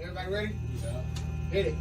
Everybody ready? Yeah. Hit it.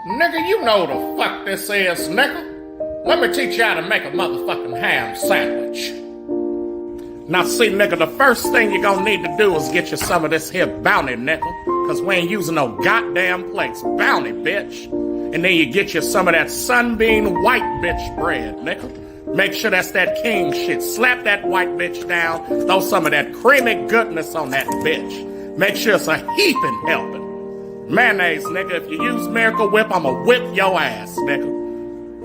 Nigga, you know the fuck this is, nigga. Let me teach you how to make a motherfucking ham sandwich. Now see, nigga, the first thing you're gonna need to do is get you some of this here bounty, nigga. Cause we ain't using no goddamn plates. Bounty, bitch. And then you get you some of that sunbeam white bitch bread, nigga. Make sure that's that king shit. Slap that white bitch down. Throw some of that creamy goodness on that bitch. Make sure it's a heaping helping. Mayonnaise, nigga. If you use Miracle Whip, I'ma whip your ass, nigga.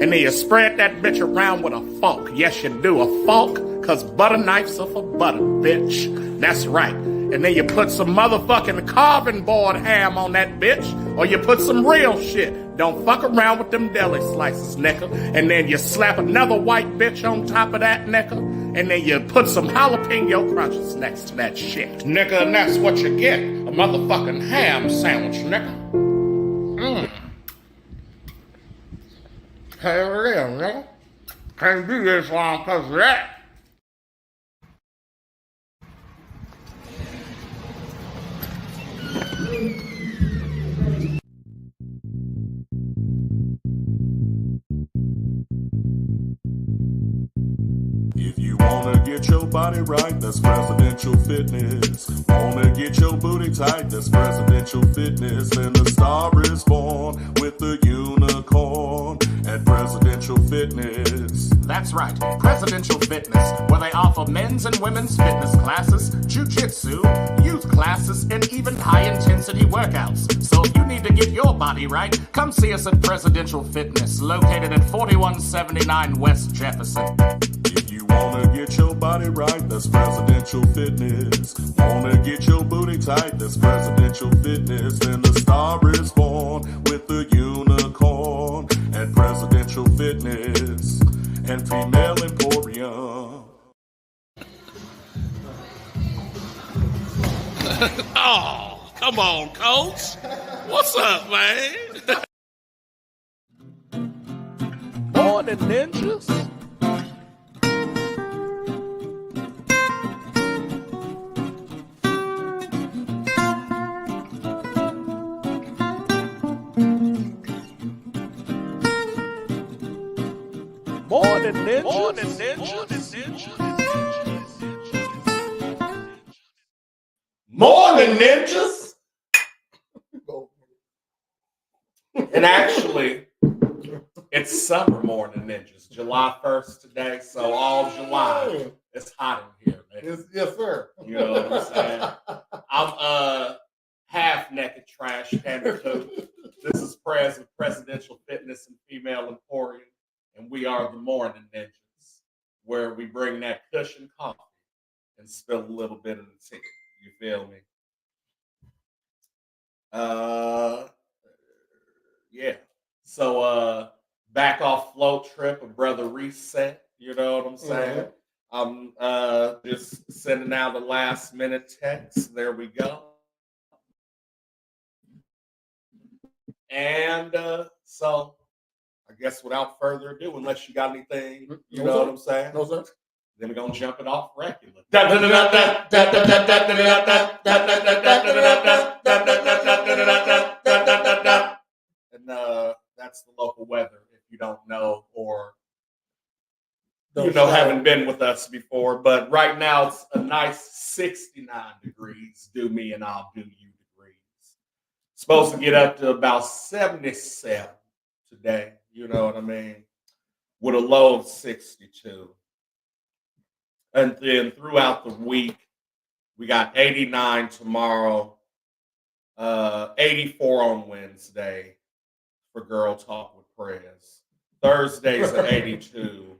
And then you spread that bitch around with a fork. Yes, you do. A fork, cause butter knives are for butter, bitch. That's right. And then you put some motherfucking carving board ham on that bitch, or you put some real shit. Don't fuck around with them deli slices, nigga. And then you slap another white bitch on top of that, nigga. And then you put some jalapeno crunches next to that shit. Nigga, and that's what you get. A motherfucking ham sandwich, nigga. Hell yeah, nigga. Can't do this long because of that. If you wanna get your body right, that's presidential fitness. Wanna get your booty tight, that's presidential fitness. And the star is born with the unicorn at Presidential Fitness. That's right, Presidential Fitness, where they offer men's and women's fitness classes, jiu-jitsu, youth classes, and even high-intensity workouts. So if you need to get your body right, come see us at Presidential Fitness, located at 4179 West Jefferson. If you wanna get your body right, that's Presidential Fitness. Wanna get your booty tight, that's Presidential Fitness. And the star is born with the unicorn at Presidential Fitness and Female Emporium. Oh, come on, Coach. What's up, man? Morning Ninjas. Morning Ninjas. Morning Ninjas. Morning Ninjas. And actually, it's summer Morning Ninjas. July 1st today, so all July it's hot in here, man. Yes, sir. You know what I'm saying? I'm half naked trash panda too. This is Prez of Presidential Fitness and Female Emporium. And we are the Morning Ninjas, where we bring that cushion coffee and spill a little bit of the tea. You feel me? Yeah. So back off float trip, a brother reset. You know what I'm saying? I'm just sending out a last minute text. There we go. And so I guess without further ado, unless you got anything, you know what I'm saying? No, sir. Then we're going to jump it off regular. And that's the local weather if you don't know or haven't been with us before. But right now it's a nice 69 degrees. Do me and I'll do you degrees. Supposed to get up to about 77 today. You know what I mean? With a low of 62. And then throughout the week, we got 89 tomorrow, 84 on Wednesday for Girl Talk with Prez. Thursday's at 82.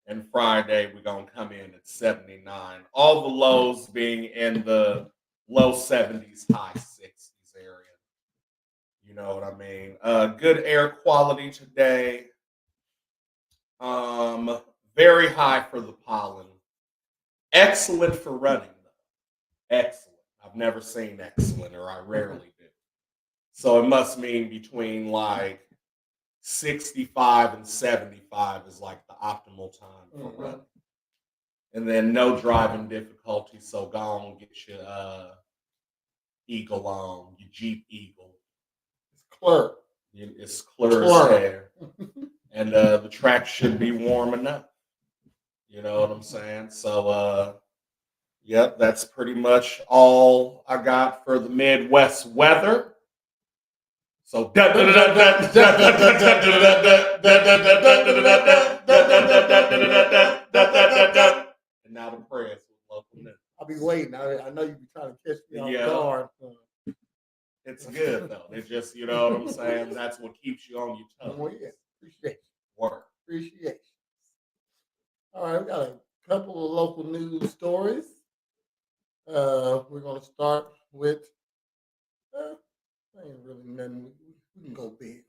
And Friday, we're going to come in at 79. All the lows being in the low 70s, high 60s area. You know what I mean? Good air quality today. Very high for the pollen. Excellent for running, though. Excellent. I've never seen excellent, or I rarely do. So it must mean between like 65 and 75 is like the optimal time for running. And then no driving difficulty, so go on, get your Eagle on, your Jeep Eagle. It's clerk. It's clear as hair. And the track should be warm enough. You know what I'm saying? So, yep, that's pretty much all I got for the Midwest weather. So, and now the press with local news. I'll be waiting. I know you be trying to catch me off guard. It's good though. It's just, you know what I'm saying? That's what keeps you on your toes. Oh, yeah. Appreciation. Work. Appreciation. All right, we got a couple of local news stories. We're gonna start with ain't really nothing. We can go big.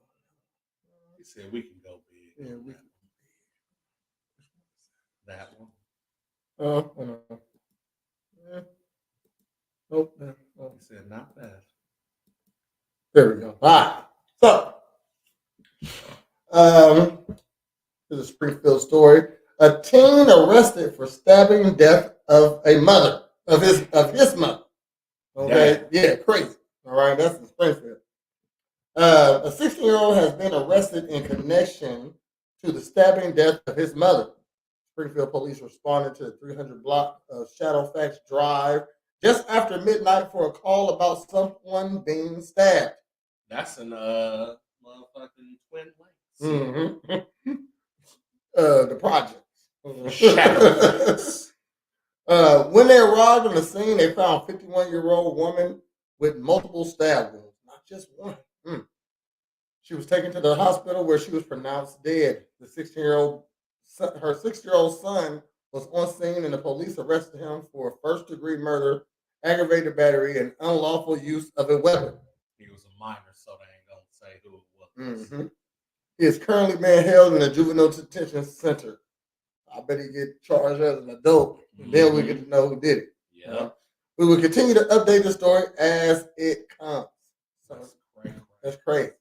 He said we can go big. Yeah, we can go big. That one. No. Yeah. Nope. No. He said not that. There we go. All right. So, this is a Springfield story. A teen arrested for stabbing death of a mother of his mother. Okay, yeah, crazy. All right, that's in Springfield. A 16-year-old has been arrested in connection to the stabbing death of his mother. Springfield police responded to the 300 block of Shadowfax Drive just after midnight for a call about someone being stabbed. That's in motherfucking Twin Lakes. Mm-hmm. The project. Shadowfax. When they arrived on the scene, they found a 51-year-old woman with multiple stab wounds, not just one. She was taken to the hospital where she was pronounced dead. Her 6-year-old son was on scene, and the police arrested him for first-degree murder, aggravated battery, and unlawful use of a weapon. He was a minor, so they ain't gonna say who it was. Mm-hmm. He is currently being held in a juvenile detention center. I bet he get charged as an adult, and then we get to know who did it. Yeah. We will continue to update the story as it comes. So that's crazy.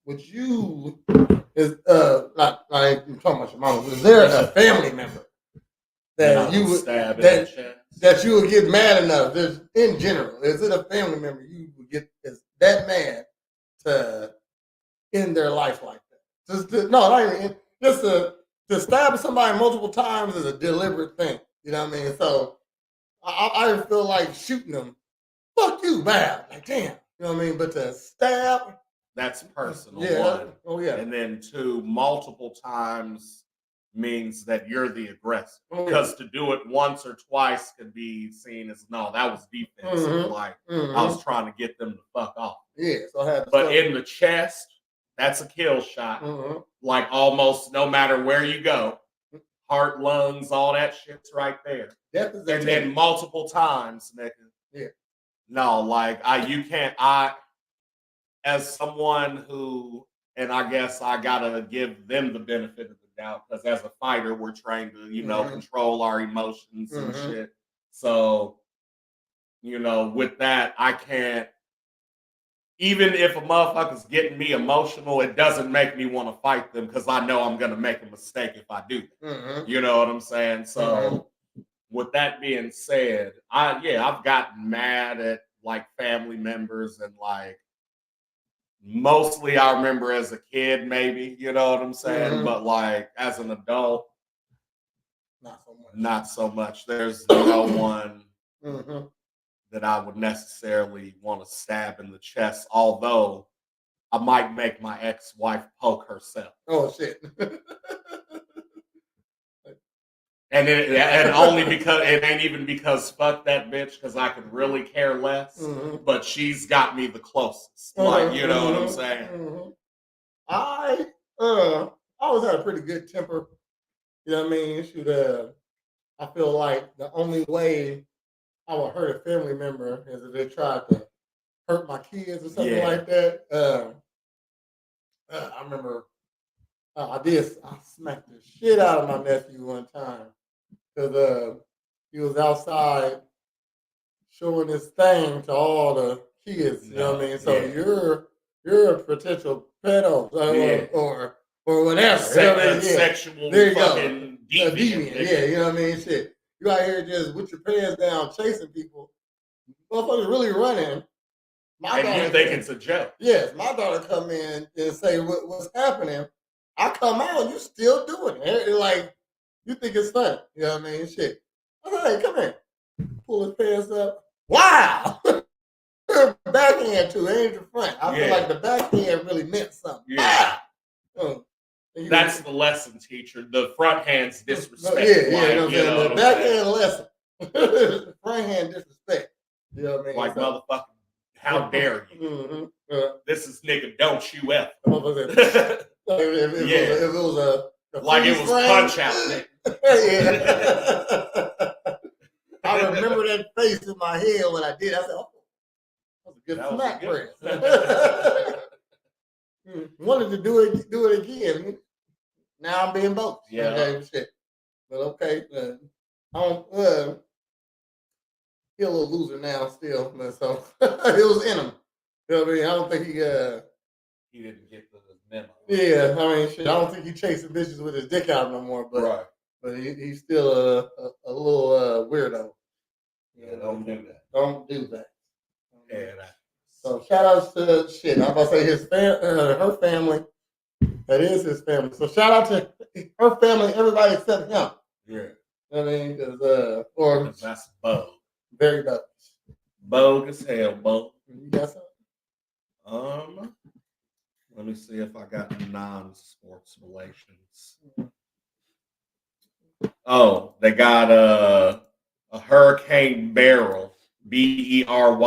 Would you not I ain't talking about your mama? Was there a family member that you would that you would get mad enough? There's, in general, is it a family member you would get that mad to end their life like that? Just to stab somebody multiple times is a deliberate thing. You know what I mean? So I feel like shooting them. Fuck you, bad. Like damn. You know what I mean? But to stab. That's personal, yeah. one. Oh, yeah. And then two, multiple times means that you're the aggressor. Because to do it once or twice could be seen as, no, that was defensive. Mm-hmm. Like, I was trying to get them to fuck off. Yeah. So I had but in the chest, that's a kill shot. Mm-hmm. Like, almost no matter where you go, heart, lungs, all that shit's right there. Death is and then multiple times, nigga. Yeah. No, like, as someone who, and I guess I gotta give them the benefit of the doubt, because as a fighter, we're trained to, control our emotions and shit. So, with that, I can't, even if a motherfucker's getting me emotional, it doesn't make me want to fight them because I know I'm gonna make a mistake if I do that. You know what I'm saying? So, with that being said, I've gotten mad at like family members and like, mostly I remember as a kid, maybe, you know what I'm saying? But like as an adult, not so much. There's no one that I would necessarily want to stab in the chest, although I might make my ex-wife poke herself. Oh shit. And only because it ain't even because fuck that bitch, because I could really care less. But she's got me the closest. Like, you know what I'm saying? I always had a pretty good temper. You know what I mean? I feel like the only way I would hurt a family member is if they tried to hurt my kids or something like that. I remember I smacked the shit out of my nephew one time. Because he was outside showing his thing to all the kids, you know what I mean? So you're a potential pedo or whatever. Sexual fucking deviant. Yeah, you know what I mean? Shit. You out here just with your pants down chasing people. Motherfuckers really running. My and you think it's a joke. Yes, my daughter come in and say what's happening. I come out, you still doing it. Like, you think it's funny. You know what I mean? Shit. I said, hey, come here. Pull his pants up. Wow! Backhand too, it ain't the front. I feel like the backhand really meant something. Yeah. Wow! That's the lesson, teacher. The front hand's disrespect. Yeah, you know what I'm saying? The backhand lesson. The front hand disrespect. You know what I mean? Like, motherfucker, how dare you? Mm-hmm. This is nigga, don't you ever. If it was a like it was punch out, nigga. Yeah. I remember that face in my head when I did. I said, "Oh, that was a good smack press." Wanted to do it again. Now I'm being both. Yeah. Okay, shit. But okay, I don't. He's a little loser now, still. But so it was in him. You know what I mean? I don't think he didn't get the memo. Yeah, I mean, shit. I don't think he chasing bitches with his dick out no more. But but he's still a little weirdo. Yeah, don't do that. Don't do that. Yeah. So shout outs to shit. I'm about to say her family. That is his family. So shout out to her family, everybody except him. Yeah. I mean, or that's bogus. Very bogus. Bogus hell, Bo. You got something? Let me see if I got non-sports relations. Oh, they got a Hurricane Beryl, Beryl.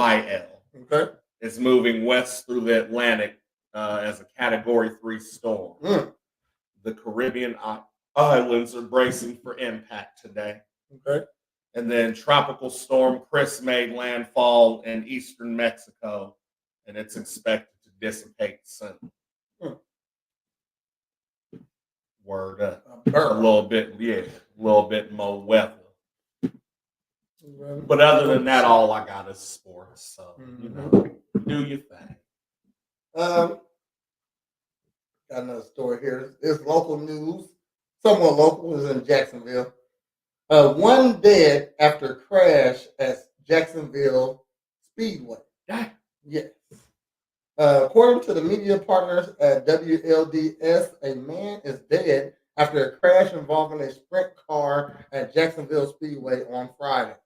Okay. It's moving west through the Atlantic as a Category 3 storm. The Caribbean islands are bracing for impact today. Okay. And then Tropical Storm Chris made landfall in eastern Mexico, and it's expected to dissipate soon. Word up. A little bit more weather. But other than that, all I got is sports. So, you know, do your thing. Got another story here. It's local news. Somewhat local. Is in Jacksonville. One dead after crash at Jacksonville Speedway. Yes. According to the media partners at WLDS, a man is dead after a crash involving a sprint car at Jacksonville Speedway on Friday.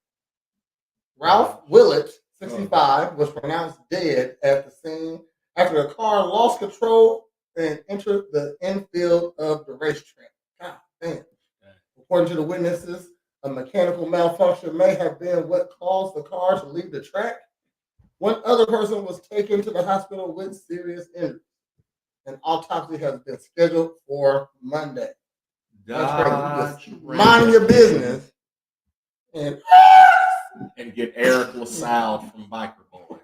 Ralph Willett, 65, was pronounced dead at the scene after the car lost control and entered the infield of the racetrack. God damn. According to the witnesses, a mechanical malfunction may have been what caused the car to leave the track. One other person was taken to the hospital with serious injuries. An autopsy has been scheduled for Monday. Mind your business. And get Eric LaSalle from Biker Boys.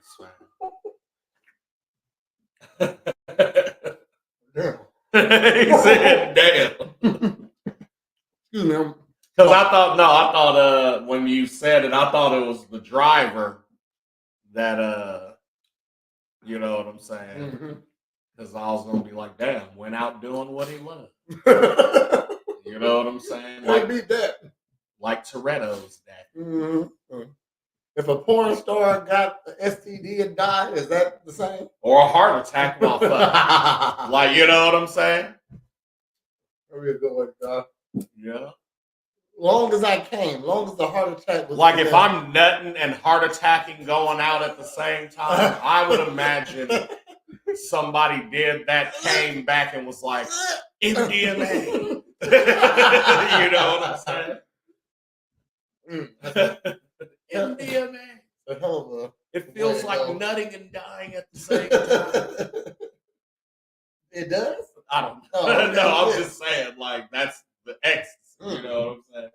Damn. He said, damn. Excuse me. Because I thought when you said it, I thought it was the driver that, you know what I'm saying? Because I was going to be like, damn, went out doing what he loved. You know what I'm saying? Like, beat that. Like Toretto's dad. If a porn star got the STD and died, is that the same? Or a heart attack off of like, you know what I'm saying? That'd be a good one, dog. Yeah. Long as I came, long as the heart attack was like if I'm nutting and heart attacking going out at the same time, I would imagine somebody did that, came back and was like, MDMA. You know what I'm saying? MDMA. A hell of a it feels like nutting and dying at the same time. It does? I don't know. No, I'm just saying, like, that's the ecstasy. You know what I'm saying?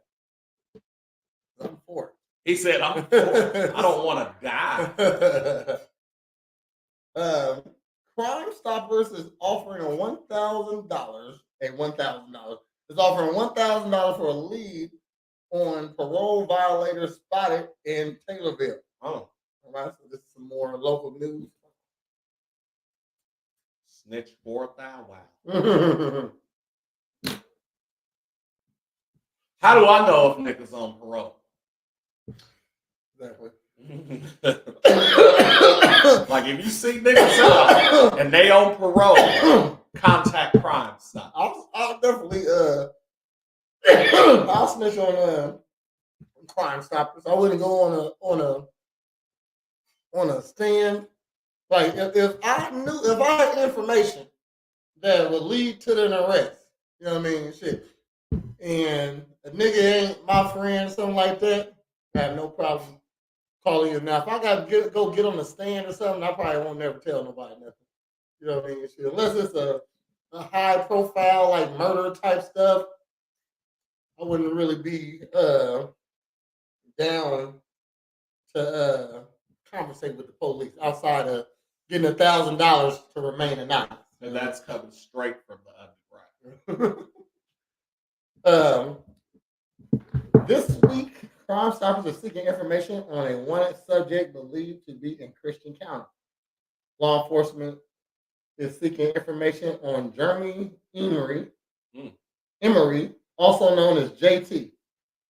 I'm for it. He said, I'm for it. I don't want to die. Crime Stoppers is offering $1,000. Is offering $1,000 for a lead on parole violators spotted in Taylorville. Oh. All right, so this is some more local news. Snitch 4,000. How do I know if niggas on parole? Exactly. Like Like if you see niggas out and they on parole, contact Crime Stop. I'll definitely I'll snitch on Crime Stoppers. I wouldn't go on a stand. Like if I had information that would lead to an arrest, you know what I mean? Shit. And a nigga ain't my friend, something like that, I have no problem calling you. Now, if I got to go get on the stand or something, I probably won't never tell nobody nothing. You know what I mean? Shit. Unless it's a high profile, like murder type stuff, I wouldn't really be down to conversate with the police outside of getting $1,000 to remain anonymous. And that's coming straight from the underground. This week, Crime Stoppers are seeking information on a wanted subject believed to be in Christian County. Law enforcement is seeking information on Jeremy Emery, also known as JT.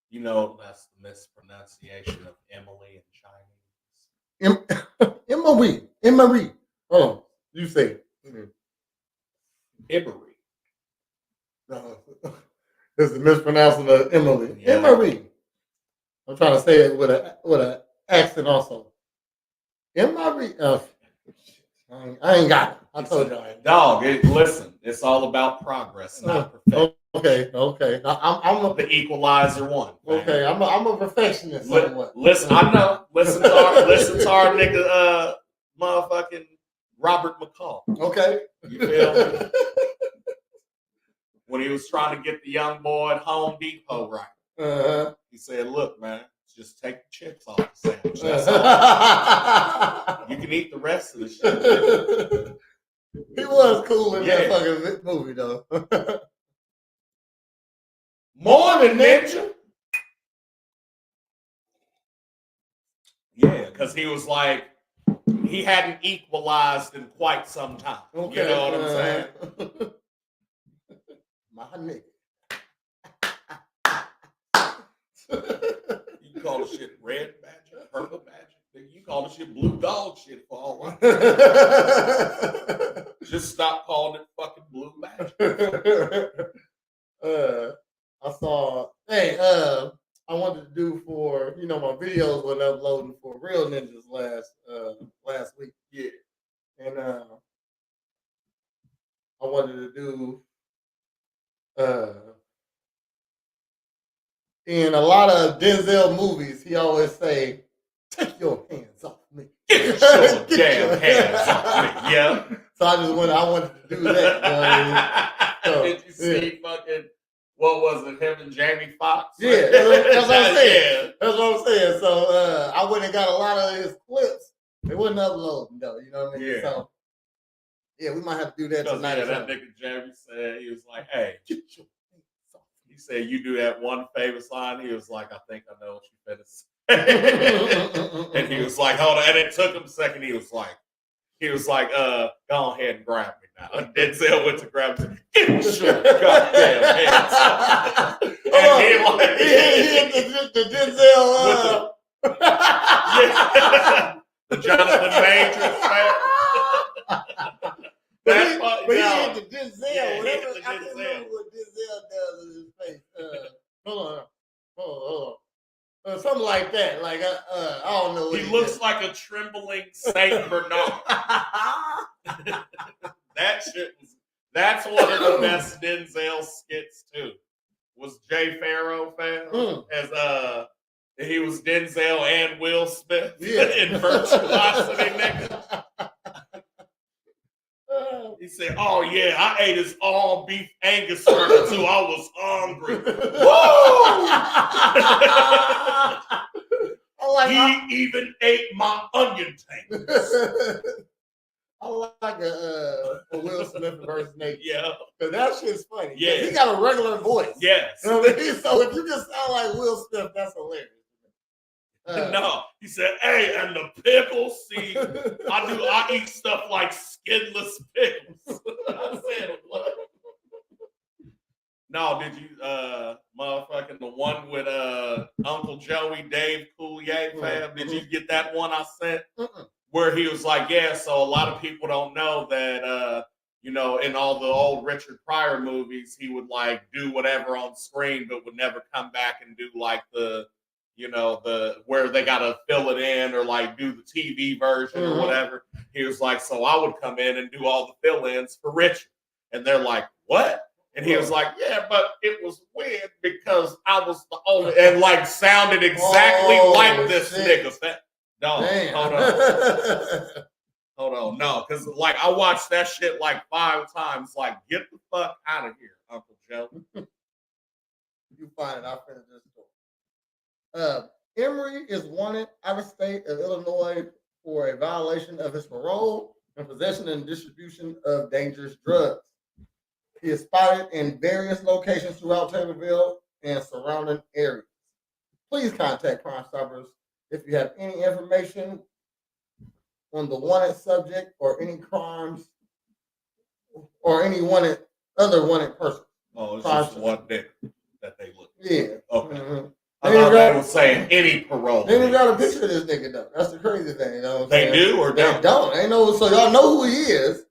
You know, that's the mispronunciation of Emily in Chinese. Emery. Hold on. You say it. Emery. No, this is mispronouncing of Emily. Yeah. Emery. I'm trying to say it with an accent also. Emery. I ain't got it. I told you I ain't. Dog, listen, it's all about progress, not perfection. Okay. I'm The Equalizer one. Man. Okay, I'm a perfectionist. Listen, I know. Listen to our nigga, motherfucking Robert McCall. Okay, you feel me? When he was trying to get the young boy at Home Depot right, he said, "Look, man, just take the chips off the sandwich. That's all. You can eat the rest of the shit." He was cool in that fucking movie, though. Morning Ninja. Yeah, because he was like, he hadn't equalized in quite some time. Okay, you know what I'm saying? My nigga. You call the shit red badger, purple badger. You call the shit blue dog shit for all right. Just stop calling it fucking blue badger. I saw. Hey, I wanted to do for my videos when uploading for Real Ninjas last week. Yeah, and I wanted to do in a lot of Denzel movies. He always say, "Take your hands off me." Get your damn hands off me. Yeah. So I wanted to do that. So, did you see fucking? What was it? Him and Jamie Foxx? Yeah, that's what I'm saying. That's what I'm saying. So I went and got a lot of his clips. They wasn't uploading though. You know what I mean? Yeah. So yeah, we might have to do that tonight. Yeah, that nigga Jamie said, he was like, "Hey, get your hands off." He said, "You do that one famous line." He was like, "I think I know what you better say." And he was like, "Hold on." And it took him a second. He was like, "Go ahead and grab me now." And Denzel went to grab him. Get your goddamn hands off. And he hit the Denzel. The Jonathan Majors, man. But he hit the Denzel. Yeah, I can't remember what Denzel does in his face. Hold on. Something like that. Like I don't know. He looks like a trembling Saint Bernard. That's one of the best Denzel skits too. Was Jay Farrow fan as he was Denzel and Will Smith in Virtuosity, nigga. He said, "Oh yeah, I ate his all beef Angus burger too. I was hungry." Woo! He even ate my onion tanglers. I like a Will Smith impersonation. Yeah, because that shit's funny. Yeah, he got a regular voice. Yes. You know what I mean? So if you just sound like Will Smith, that's hilarious. No, he said, "Hey, and the pickles. See, I eat stuff like skinless pickles." I said, "What?" No, did you, motherfucking the one with Uncle Joey, Dave Coulier, fam? Did you get that one I sent? where he was like, yeah, so a lot of people don't know that, in all the old Richard Pryor movies, he would like do whatever on screen, but would never come back and do like the where they got to fill it in or like do the TV version or whatever. He was like, so I would come in and do all the fill-ins for Richard. And they're like, what? And he was like, yeah, but it was weird because I was the only, and like sounded exactly like this nigga. No, hold on. Hold on. No, because like I watched that shit like 5 times. Like, get the fuck out of here, Uncle Joe. You find it, I'll finish this story. Emery is wanted out of state of Illinois for a violation of his parole and possession and distribution of dangerous drugs. He is spotted in various locations throughout Taylorville and surrounding areas. Please contact Crime Stoppers if you have any information on the wanted subject or any crimes or any other wanted person. Oh, it's just one nigga that they look at. Yeah. Okay. Mm-hmm. I thought they were saying any parole. They even got a picture of this nigga though. That's the crazy thing. You know what I'm they saying? do or they don't? Ain't no. So y'all know who he is,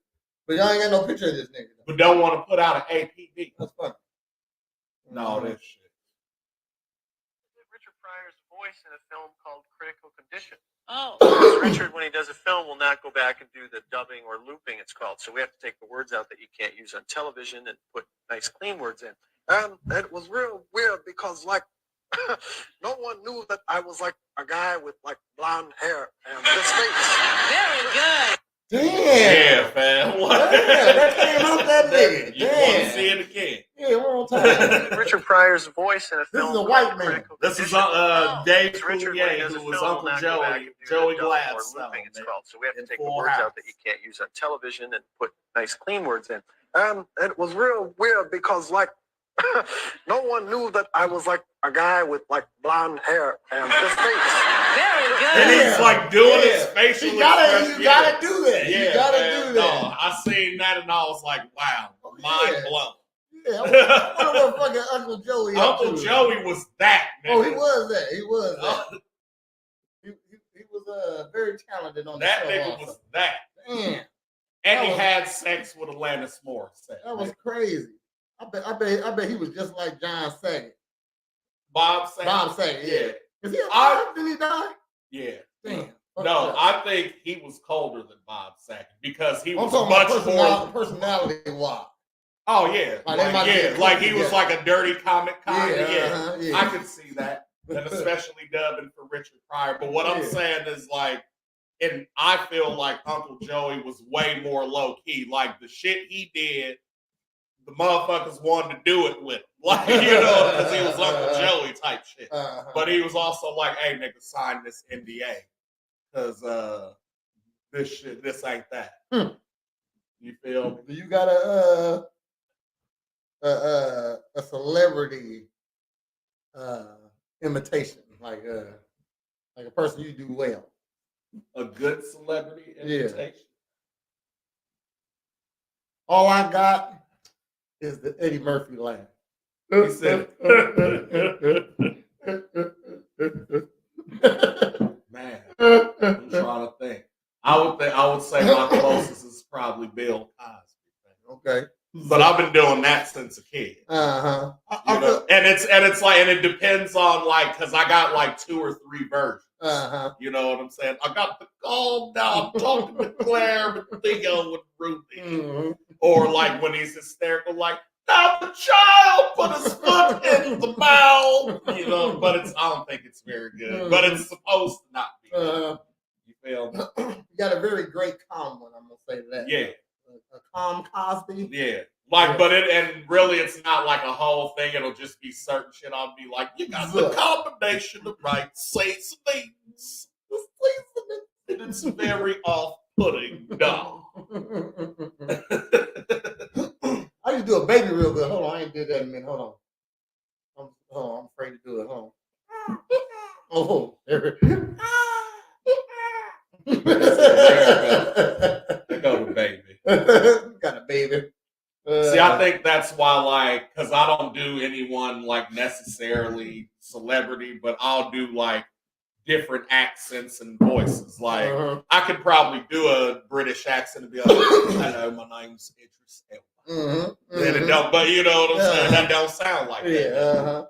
but y'all ain't got no picture of this nigga. But don't want to put out an APB. That's funny. No, this shit. Richard Pryor's voice in a film called Critical Condition. Oh. Richard, when he does a film, will not go back and do the dubbing or looping, it's called. So we have to take the words out that you can't use on television and put nice, clean words in. It was real weird because, like, no one knew that I was like a guy with like blonde hair and this face. Very good. Damn. Yeah, fam. What? Damn, that came out that nigga. You want to see it again? Yeah, one more time. Richard Pryor's voice in a This film. is a white called man. Critical This is Condition. Dave Richard, Coulier, when he does a who was film, will Uncle not go back Joey, and do Joey the dubbing or Gladstone. looping, it's called. So we have to in take the Full words House. out that you can't use on television and put nice, clean words in. It was real weird because, like, no one knew that I was like a guy with like blonde hair and this face. Very good. And he's like doing his facial You expression. gotta do that. Yeah, You gotta man. do No, that. I seen that and I was like, wow, mind blown. Yeah, I wonder what fucking Uncle Joey. Uncle Joey was that. Oh, nigga. he was that. He was that. He was very talented on That the show. nigga also. was that. Damn, And he had sex with Alanis Morissette. that was crazy. I bet he was just like John Saget. Bob Saget. Bob Saget, yeah. Is he alive? Did he die? Yeah. Damn. No, I think he was colder than Bob Saget because he I'm was talking much about more. personality wise. Oh yeah, like he was like a dirty comic kind. Yeah. I could see that, and especially dubbing for Richard Pryor. But what I'm saying is like, and I feel like Uncle Joey was way more low key. Like the shit he did, the motherfuckers wanted to do it with him. Like, because he was Uncle Joey type shit. But he was also like, hey nigga, sign this NDA. Because this ain't that. You feel me? Do you got a celebrity imitation, like a person you do well? A good celebrity imitation? All I got is the Eddie Murphy laugh. He said, man, I'm trying to think. I would say my closest is probably Bill Cosby. Okay. But I've been doing that since a kid. Uh-huh. And it's like, and it depends on like, cause I got like 2 or 3 versions. Uh-huh. You know what I'm saying? I got the calm down, talking to Claire, but Theo with Ruthie. Mm-hmm. Or like when he's hysterical, like, now the child put his foot in the mouth. But I don't think it's very good. But it's supposed to not be good. You feel me? You got a very great calm one, I'm gonna say that. Yeah. A calm Cosby. Yeah. Like, but and really it's not like a whole thing. It'll just be certain shit. I'll be like, you got the combination of right seasonings. It's very off-putting. No. I used to do a baby real good. Hold on, I ain't did that in a minute. Hold on. I'm afraid to do it. Hold on. Oh, there it There go the baby. Got a baby. See, I think that's why, like, because I don't do anyone like necessarily celebrity, but I'll do like different accents and voices. Like I could probably do a British accent and be like, "Hello, my name's Idris Elba." Then it don't, but you know what I'm saying? That don't sound like that.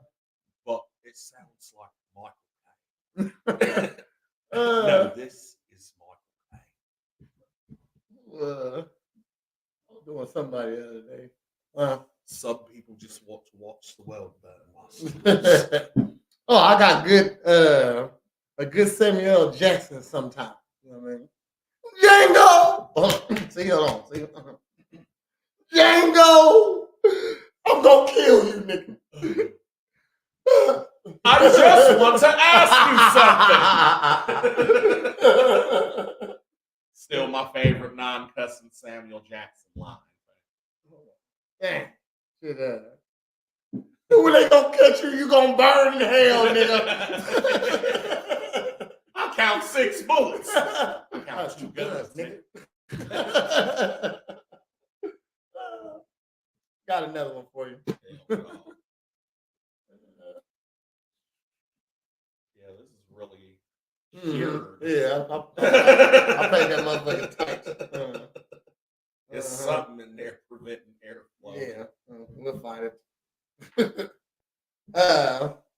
But it sounds like Michael Caine. No, this is Michael Caine. I was doing somebody the other day. Some people just want to watch the world burn. Oh, I got good a good Samuel L. Jackson sometime. You know what I mean? Django! See, hold on. See, Django! I'm gonna kill you, nigga. I just want to ask you something. Still my favorite non-cussing Samuel Jackson line. Damn. Shit, when they gonna catch you, you gonna burn in hell, nigga. I'll count 6 bullets. I'll count 2 guns, nigga. Got another one for you. Yeah, this is really weird. Yeah, I paid that motherfucker tax. There's something in there preventing airflow. Yeah, we'll find it.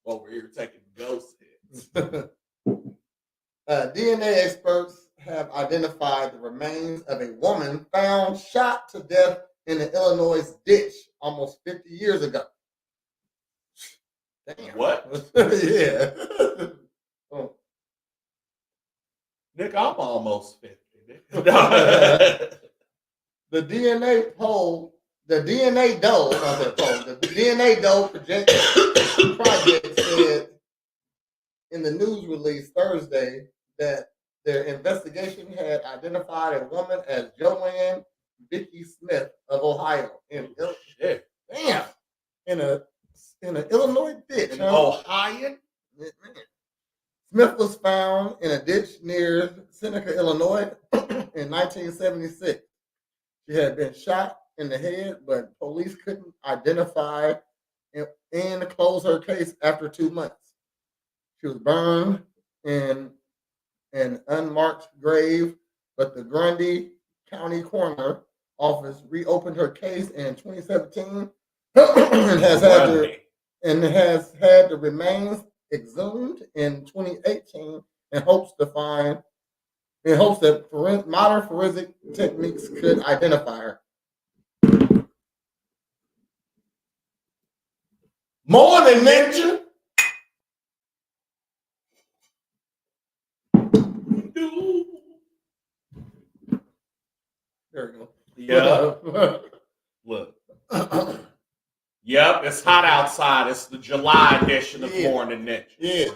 Over here taking ghost hits. DNA experts have identified the remains of a woman found shot to death in an Illinois ditch almost 50 years ago. Damn. What? Yeah. Nick, I'm almost 50. The DNA Doe project said in the news release Thursday that their investigation had identified a woman as Joanne Vicky Smith of Ohio in an Illinois ditch. Ohio? Smith was found in a ditch near Seneca, Illinois in 1976. She had been shot in the head, but police couldn't identify and close her case after 2 months. She was burned in an unmarked grave, but the Grundy County Coroner Office reopened her case in 2017 and has had the remains exhumed in 2018 in hopes that modern forensic techniques could identify her. Morning, Ninja. There we go. Yeah. Look. Yep, it's hot outside. It's the July edition of Morning Ninjas. Yeah.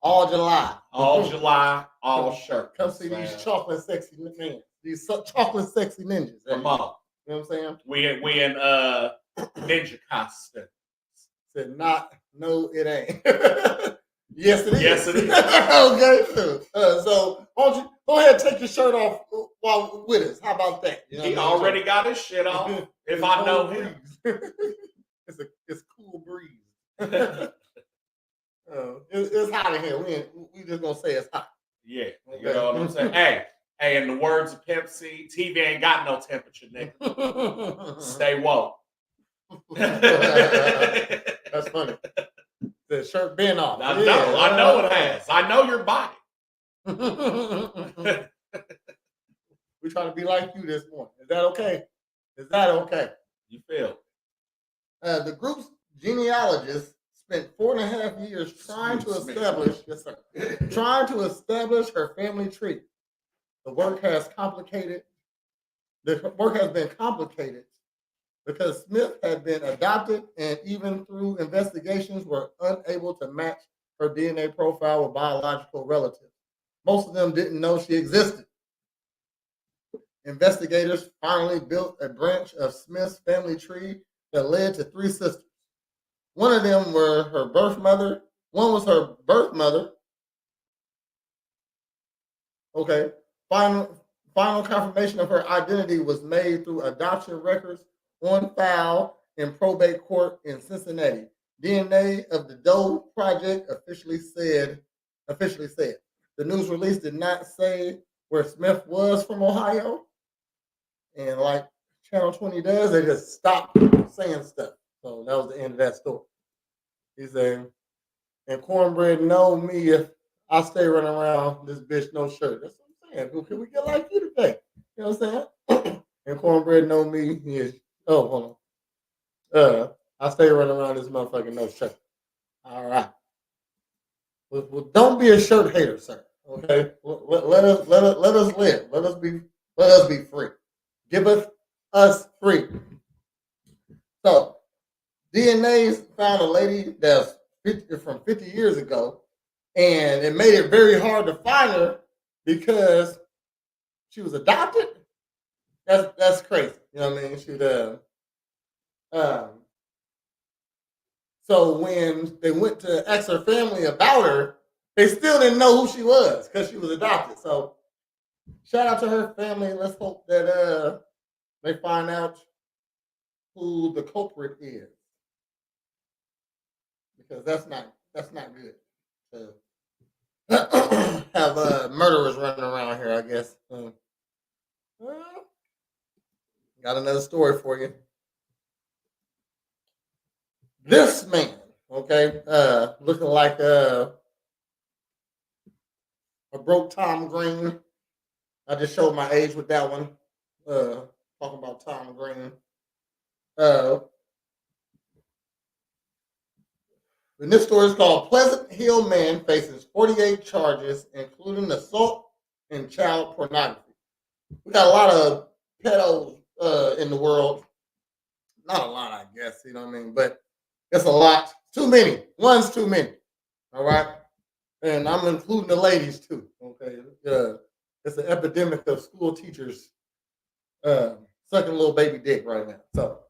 All July. All July, all shirt. Come see these chocolate sexy ninjas. These chocolate sexy ninjas. Come on. You know what I'm saying? We in ninja costume. Said not, no, it ain't. Yes, it is. Yes, it is. Okay. So why don't you go ahead and take your shirt off while with us? How about that? You know he already got his shit off. If I know him. It's cool breeze. It's hot in here. We just gonna say it's hot. Yeah, you know what I'm saying. Hey, in the words of Pimp C, TV ain't got no temperature, nigga. Stay woke. That's funny. The shirt been off. I know it has. I know your body. We trying to be like you this morning. Is that okay? Is that okay? You feel? The group's genealogist spent 4.5 years trying to establish her family tree. The work has been complicated because Smith had been adopted and even through investigations were unable to match her DNA profile with biological relatives. Most of them didn't know she existed. Investigators finally built a branch of Smith's family tree that led to 3 sisters. One of them were her birth mother. One was her birth mother. Okay. Final confirmation of her identity was made through adoption records on file in probate court in Cincinnati. DNA of the Doe Project officially officially said. The news release did not say where Smith was from Ohio. And like Channel 20 does, they just stopped saying stuff. So that was the end of that story. He said, and Cornbread know me if I stay running around this bitch no shirt. That's what I'm saying. Can we get like you today? You know what I'm saying? And Cornbread know me. He is, oh, hold on. I stay running around this motherfucking no shirt. All right. Well, don't be a shirt hater, sir. Okay. Let us live. Let us be free. Give us free. So DNA's found a lady that's from 50 years ago, and it made it very hard to find her because she was adopted. That's crazy. You know what I mean? So when they went to ask her family about her, they still didn't know who she was because she was adopted. So shout out to her family. Let's hope that they find out who the culprit is, because that's not good to have murderers running around here, I guess. Got another story for you. This man, okay, looking like a broke Tom Green. I just showed my age with that one. Talking about Tom Green. And this story is called Pleasant Hill Man Faces 48 Charges, including assault and child pornography. We got a lot of pedos in the world. Not a lot, I guess, you know what I mean? But it's a lot. Too many. One's too many. All right? And I'm including the ladies too. Okay. It's an epidemic of school teachers sucking little baby dick right now. So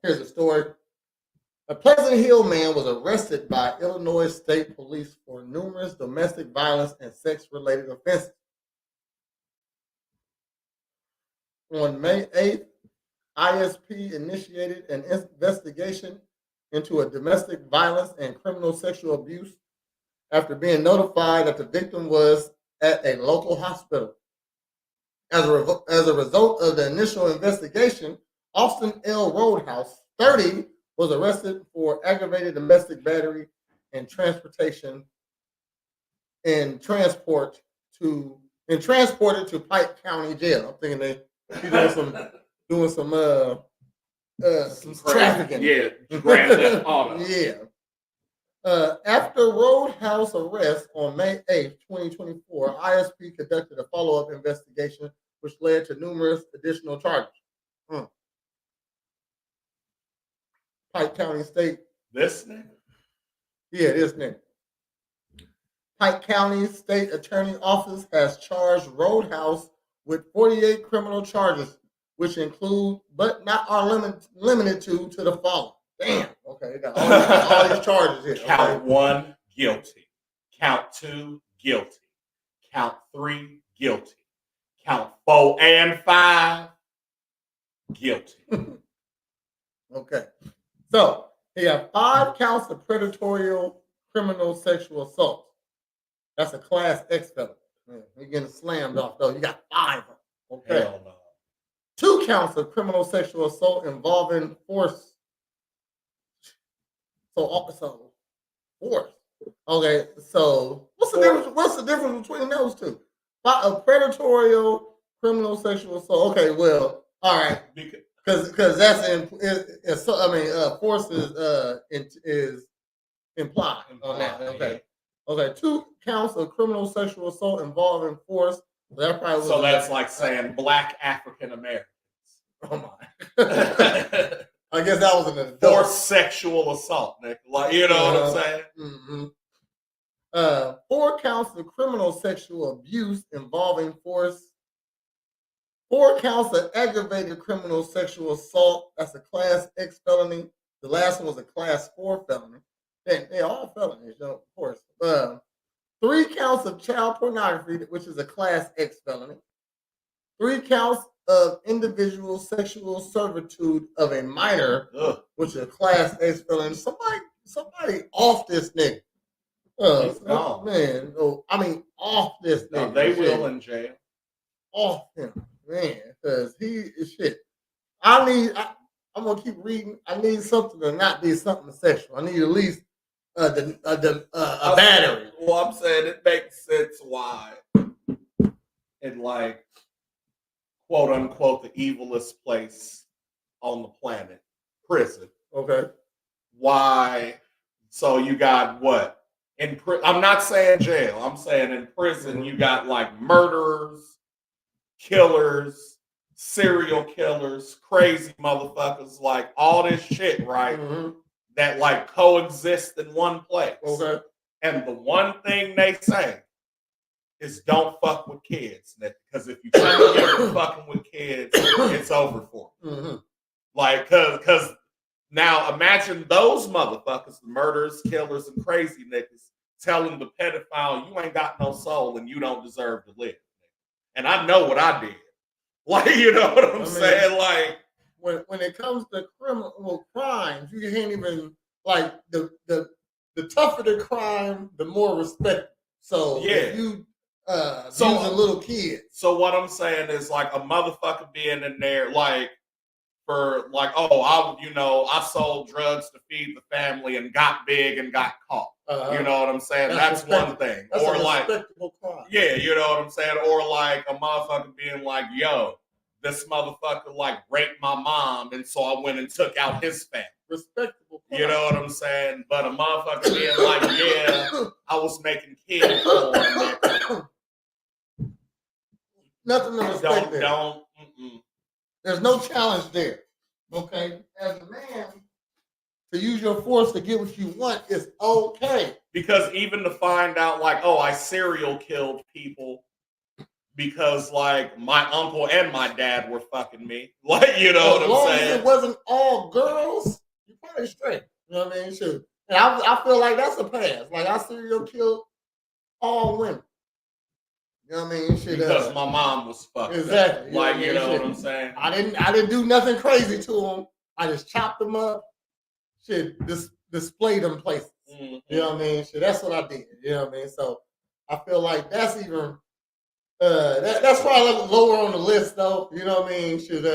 here's a story. A Pleasant Hill man was arrested by Illinois State Police for numerous domestic violence and sex-related offenses. On May 8th, ISP initiated an investigation into a domestic violence and criminal sexual abuse after being notified that the victim was at a local hospital. As a result of the initial investigation, Austin L. Roadhouse, 30, was arrested for aggravated domestic battery and transported to Pike County Jail. I'm thinking doing some trafficking. Yeah, Grand Theft Auto. Yeah. After Roadhouse arrest on May 8th, 2024, ISP conducted a follow-up investigation which led to numerous additional charges. Pike County State. This nigga? Yeah, this nigga. Pike County State Attorney Office has charged Roadhouse with 48 criminal charges, which include, but not are limited to the following. Damn. Okay, got all these charges here. Count 1, guilty. Count 2, guilty. Count 3, guilty. Count 4 and 5, guilty. Okay. So he had 5 counts of predatory criminal sexual assault. That's a class X felony. You're getting slammed off though. You got 5 of them. Okay. Hell no. 2 counts of criminal sexual assault involving force. So force. Okay. So what's the difference? What's the difference between those two? A predatory criminal sexual assault. Okay. Well, all right. Because that's force is implied on that. Okay. Okay. 2 counts of criminal sexual assault involving force. That probably was that's like saying black African Americans. Oh my. I guess that was an adult. Forced sexual assault, Nick. Like, you know what I'm saying? Mm-hmm. 4 counts of criminal sexual abuse involving force. 4 counts of aggravated criminal sexual assault. That's a class X felony. The last one was a class 4 felony. They're all felonies, of course. 3 counts of child pornography, which is a class X felony. 3 counts of individual sexual servitude of a minor, which is a class X felony. Somebody off this nigga. He's gone. Man, no, I mean, off this No, nigga. they shit. will in jail. Off him, man, because he is shit. I'm gonna keep reading. I need something to not be something sexual. I need at least a battery. Well, I'm saying it makes sense why, in like quote unquote the evilest place on the planet, prison. Okay. Why? So you got what? I'm not saying jail. I'm saying in prison you got like murderers, killers, serial killers, crazy motherfuckers, like all this shit, right? That like coexist in one place. Okay. And the one thing they say is don't fuck with kids, because if you come here fucking with kids, it's over for you. Like, cause now imagine those motherfuckers, the murderers, killers, and crazy niggas telling the pedophile, you ain't got no soul and you don't deserve to live. And I know what I did. Like, you know what I'm saying? Like, when it comes to criminal crimes, you can't even like the tougher the crime, the more respect. So if you abusing little kids. So what I'm saying is like a motherfucker being in there like for like, oh, I sold drugs to feed the family and got big and got caught. You know what I'm saying? That's one thing. That's or a like, respectable crime. Yeah, you know what I'm saying? Or like a motherfucker being like, yo, this motherfucker like raped my mom, and so I went and took out his family. Respectable crime. You know what I'm saying? But a motherfucker being like, yeah, I was making kids porn. Nothing to respect there. There's no challenge there. Okay? As a man, to use your force to get what you want is okay. Because even to find out, like, oh, I serial killed people because, like, my uncle and my dad were fucking me. Like, you know what I'm saying? As it wasn't all girls, you're probably straight. You know what I mean? Shoot. And I feel like that's a pass. Like, I serial killed all women. You know what I mean? Shit, because my mom was fucked exactly. Up. Like, you know what I'm saying? I didn't do nothing crazy to them. I just chopped them up. Shit, displayed them places. You know what I mean? Shit, that's what I did. You know what I mean? So I feel like that's even that's probably lower on the list though. You know what I mean? Shit,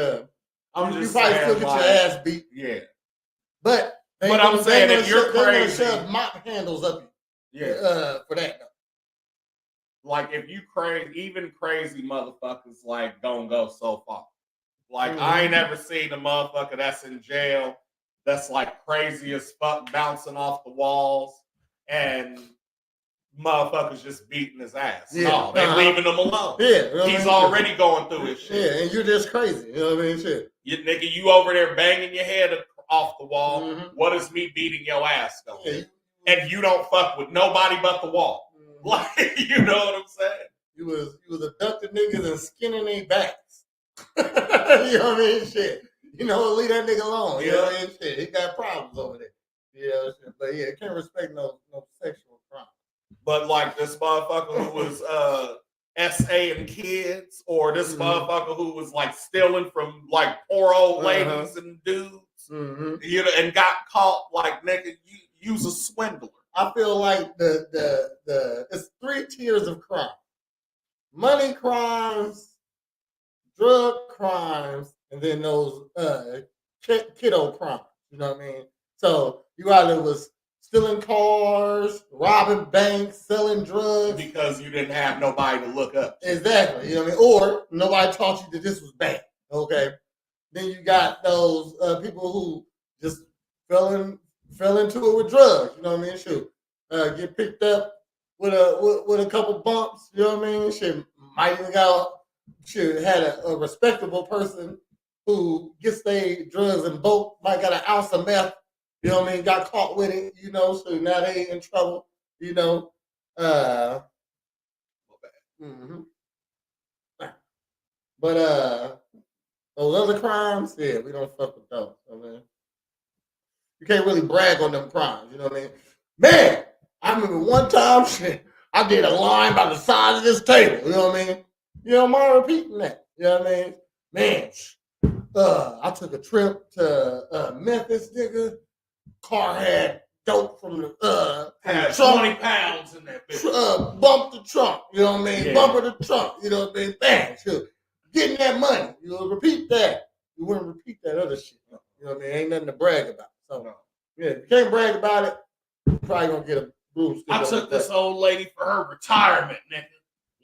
I'm just you probably saying, still get your ass beat. Yeah. But I'm saying if you're crazy, they're gonna shove mop handles up you. Yeah. For that though. Like if you crazy, even crazy motherfuckers like don't go so far. Like I ain't ever seen a motherfucker that's in jail that's like crazy as fuck bouncing off the walls and motherfuckers just beating his ass. Yeah. No, they leaving him alone. Yeah. You know he's already going through his shit. Yeah, and you're just crazy. You know what I mean? Shit. You over there banging your head off the wall. What is me beating your ass though? Yeah. And you don't fuck with nobody but the wall. Like, you know what I'm saying? You was abducting niggas and skinning their backs. You know what I mean? Shit. You know, leave that nigga alone. You know what I mean? Shit. He got problems over there. You know, but yeah, can't respect no sexual crime. But like this motherfucker who was SA-ing kids, or this motherfucker who was like stealing from like poor old ladies and dudes, you know, and got caught like nigga, you's a swindler. I feel like the it's 3 tiers of crime: money crimes, drug crimes, and then those kiddo crimes. You know what I mean? So you either was stealing cars, robbing banks, selling drugs because you didn't have nobody to look up to. Exactly. You know what I mean? Or nobody taught you that this was bad. Okay. Then you got those people who just fell into it with drugs. You know what I mean? Shoot, get picked up with a couple bumps. You know what I mean? Shit, might even had a respectable person who gets their drugs in bulk. Might got an ounce of meth. You know what I mean? Got caught with it. You know, so now they in trouble. You know, But those other crimes, yeah, we don't fuck with those. I mean, you can't really brag on them crimes. You know what I mean? Man, I remember one time, shit, I did a line by the side of this table. You know what I mean? You don't mind repeating that. You know what I mean? Man, I took a trip to Memphis, nigga. Car had dope from the Had trunk, 20 pounds in that bitch. bump the trunk, you know what I mean? Yeah. Bumper the trunk, you know what I mean? Bang, sure. Getting that money, you know, repeat that. You wouldn't repeat that other shit. You know what I mean? Ain't nothing to brag about. So, yeah, if you can't brag about it, you're probably gonna get a broomstick. I took this old lady for her retirement, nigga.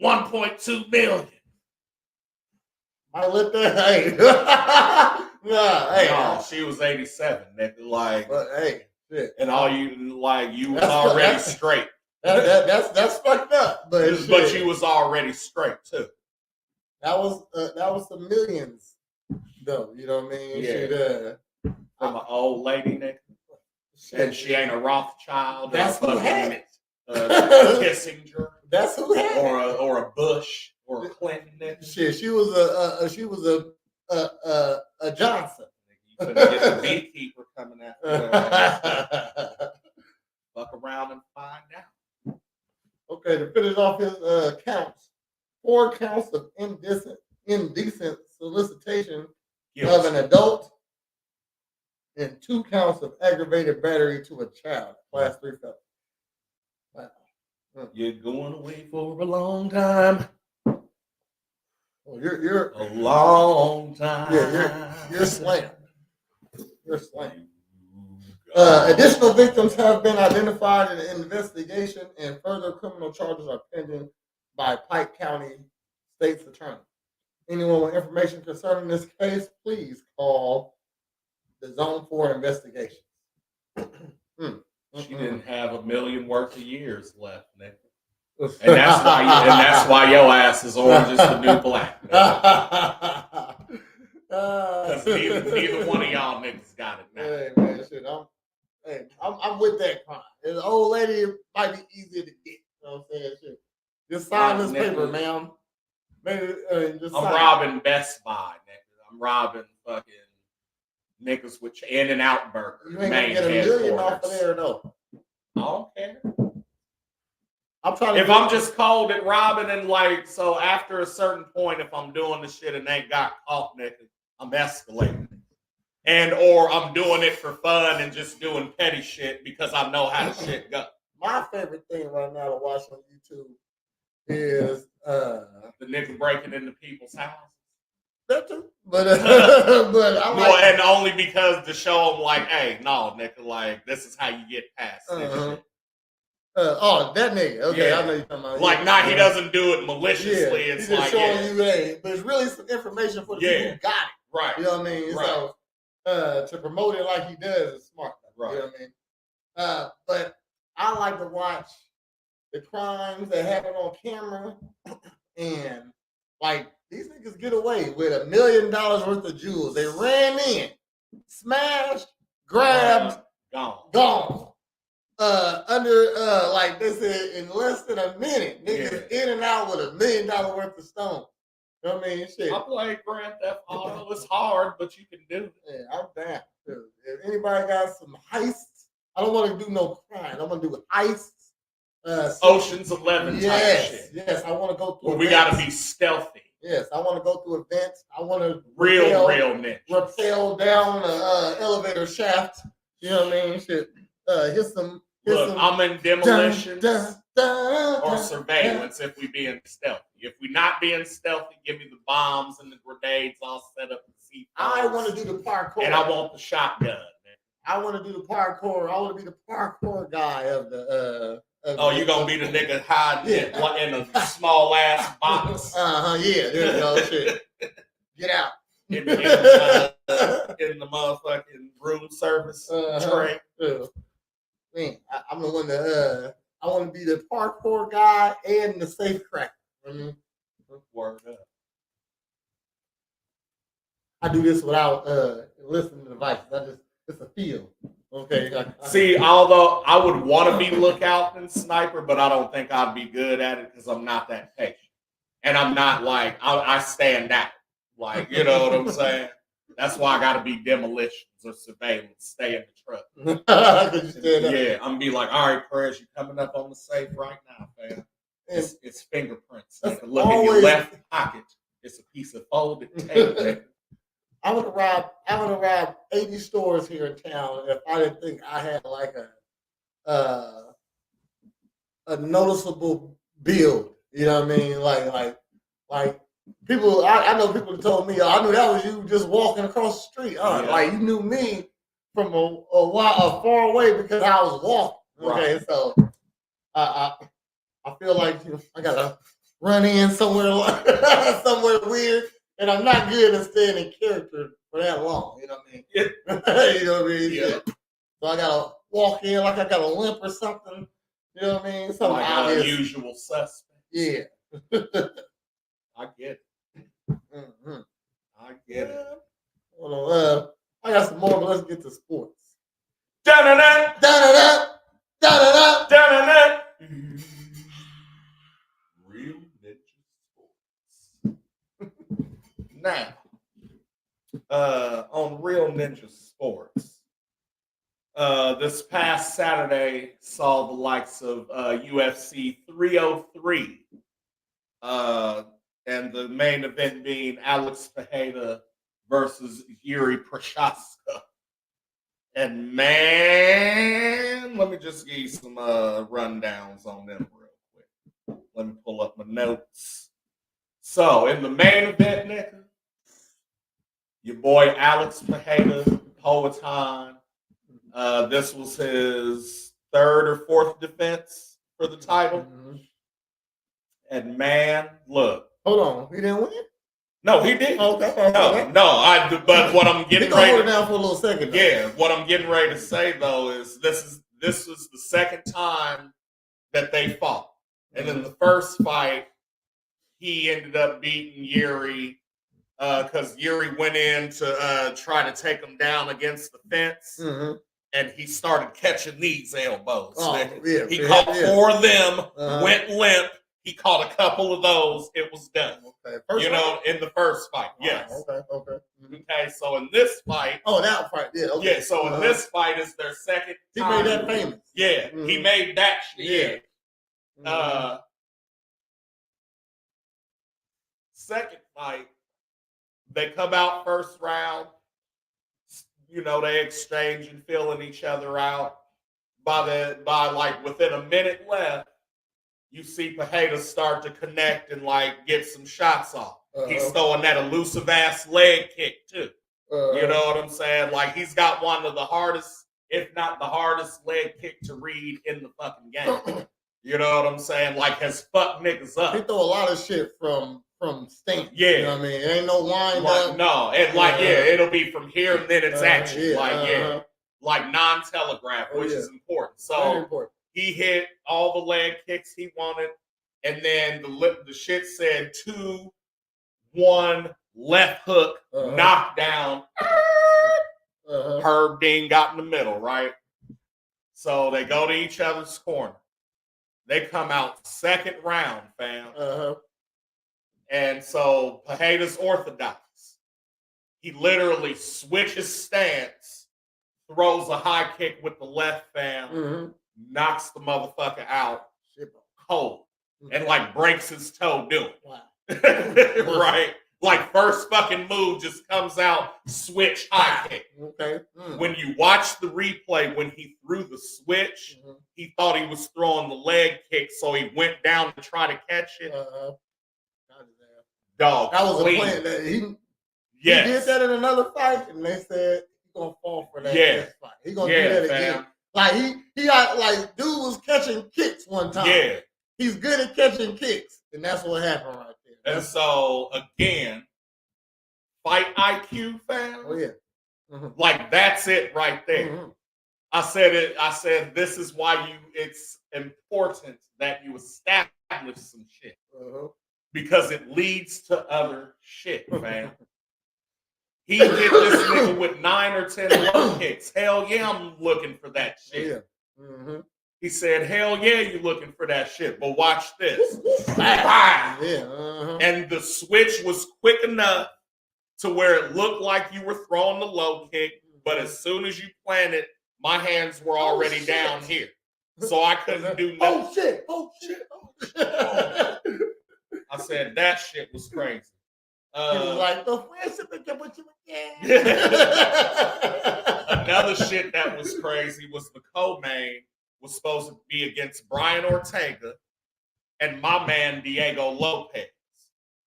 1.2 million. I let that, hey. Nah, hey. No, she was 87, nigga. Like, But hey, shit. and all you like, you was That's already that's- straight. That's fucked up. But But you was already straight too. that was some millions, though. You know what I mean? Yeah. Shit, From an old lady, nigga. And she ain't a Rothschild. That's or who a had it. Kissinger. That's who had it. Or a Bush or a Clinton, nigga. Shit, she was a Johnson. You couldn't get the beekeeper coming after her. Fuck around and find out. Okay, to finish off his counts, 4 counts of indecent solicitation of an adult, and 2 counts of aggravated battery to a child, class 3 felony. Wow. You're going away for a long time. Oh, you're A long time. Yeah, you're slammed. You're slammed. Additional victims have been identified in the investigation, and further criminal charges are pending by Pike County State's Attorney. Anyone with information concerning this case, please call the Zone 4 investigation. She didn't have $1 million worth of years left, nigga. And that's why your ass is orange is the new black. Because neither one of y'all niggas got it now. Hey man, shit, I'm with that crime. An old lady might be easier to get. You know what I'm saying? Shit. Just sign this paper, ma'am. Maybe, just I'm sign. robbing Best Buy, nigga. I'm robbing fucking niggas with In-N-Out Burger. You ain't gonna get $1 million off of there though. I don't care. I'm trying to. If I'm just cold at robbing and like, so after a certain point, if I'm doing the shit and they got caught, nigga, I'm escalating. And or I'm doing it for fun and just doing petty shit because I know how the shit goes. My favorite thing right now to watch on YouTube is the nigga breaking into people's houses. that too. But I like no, and only because to show them like, hey, no, nigga, like this is how you get past this shit. Oh, that nigga. Okay, Yeah. I know you're talking about. Like, he doesn't do it maliciously. Yeah, It's he's like, just showing you, hey, but it's really some information for the people who got it. Right. You know what I mean? Right. So, to promote it like he does is smart. Right. You know what I mean? But I like to watch the crimes that happen on camera, and like these niggas get away with $1 million worth of jewels. They ran in, smashed, grabbed, gone. Under like they said, in less than a minute, niggas in and out with $1 million worth of stones. You know what I mean? Shit. I play Grand Theft Auto. It's hard, but you can do it. Yeah, I'm down. If anybody got some heists, I don't want to do no crime. I want to do heists. Ocean's 11 type shit. Yes, I want to go through. But we got to be stealthy. Yes, I want to go through events. I want to real ninja. Rappel down an elevator shaft. You know what I mean? Shit. Look, I'm in demolitions or surveillance if we being stealthy. If we not being stealthy, give me the bombs and the grenades all set up. I want to do the parkour. And I want the shotgun, man. I want to do the parkour. I want to be the parkour guy of the. You gonna be the nigga hiding in a small ass box? Yeah. There you go. Shit. Get out. In the motherfucking room service tray. Man, I'm the one that I want to be the parkour guy and the safe cracker. I mean, word up. I do this without listening to devices. It's a feel. Okay. See, although I would want to be lookout and sniper, but I don't think I'd be good at it because I'm not that patient. And I'm not like, I stand out. Like, you know what I'm saying? That's why I got to be demolitions or surveillance. Stay in the truck. Yeah, I'm be like, all right, Perez, you coming up on the safe right now, fam. It's fingerprints. Look in your left pocket. It's a piece of folded tape. I would have robbed 80 stores here in town if I didn't think I had like a noticeable build. You know what I mean? Like people. I know people that told me, oh, I knew that was you just walking across the street. Like you knew me from a far away because I was walking. Okay, Right. so I feel like I gotta run in somewhere somewhere weird, and I'm not good at staying in character for that long. You know what I mean? Yeah. You know what I mean? Yeah. So I gotta walk in like I got a limp or something. You know what I mean? Something Like obvious. usual suspect. Yeah. I get it. Mm-hmm. I get it. Hold on, I got some more, but let's get to sports. Da-da-da! Da-da-da! Da-da-da! Da-da-da! Real Ninja Sports. Now, on Real Ninja Sports, this past Saturday saw the likes of UFC 303, and the main event being Alex Pereira versus Yuri Prochazka. And man, let me just give you some rundowns on them real quick. Let me pull up my notes. So, in the main event, nigga, your boy Alex Pereira, Poetan. This was his third or fourth defense for the title. Mm-hmm. And man, look. Hold on, he didn't win? No, he didn't. Okay. No. But what I'm getting ready to hold it down for a little second. Though. Yeah, what I'm getting ready to say though is this was the second time that they fought, and in the first fight, he ended up beating Yuri because Yuri went in to try to take him down against the fence, and he started catching these elbows. Yeah, he caught 4 of them, went limp. He caught a couple of those. It was done. Okay. In the first fight. Yes. Okay. Okay. So in this fight. Oh, that fight. Yeah. Okay. Yeah. So in this fight is their second. He made that famous. Yeah. He made that shit. Yeah. Second fight, they come out first round. They exchange and filling each other out. By within a minute left, you see Pereira start to connect and get some shots off. He's throwing that elusive ass leg kick too. You know what I'm saying? He's got one of the hardest, if not the hardest leg kick to read in the fucking game. You know what I'm saying? Has fucked niggas up. He throw a lot of shit from stance. Yeah. You know what I mean? It ain't no wind up. No, and it'll be from here and then it's at you. Non-telegraph, which is important. So very important. He hit all the leg kicks he wanted, and then the shit said 2-1 left hook, knockdown. Herb Dean got in the middle, right? So they go to each other's corner. They come out second round, fam. And so Pereira's orthodox. He literally switches stance, throws a high kick with the left, fam. Knocks the motherfucker out cold and breaks his toe doing it. Wow. Right? First fucking move just comes out, switch high kick. Okay. When you watch the replay, when he threw the switch, he thought he was throwing the leg kick, so he went down to try to catch it. Dog. That was a plan that he did that in another fight, and they said he's gonna fall for that next fight. He's gonna do that again. He got dude was catching kicks one time. Yeah. He's good at catching kicks. And that's what happened right there. And so again, fight IQ, fam. Oh yeah. That's it right there. I said this is why it's important that you establish some shit. Because it leads to other shit, man. He did this nigga with 9 or 10 low kicks. Hell yeah, I'm looking for that shit. Yeah. He said, hell yeah, you looking for that shit. But watch this. Yeah. And the switch was quick enough to where it looked like you were throwing the low kick. But as soon as you planted, my hands were already down here. So I couldn't do nothing. Oh shit. I said, that shit was crazy. He was the friendship again, what you Another shit that was crazy was the co-main was supposed to be against Brian Ortega and my man Diego Lopez,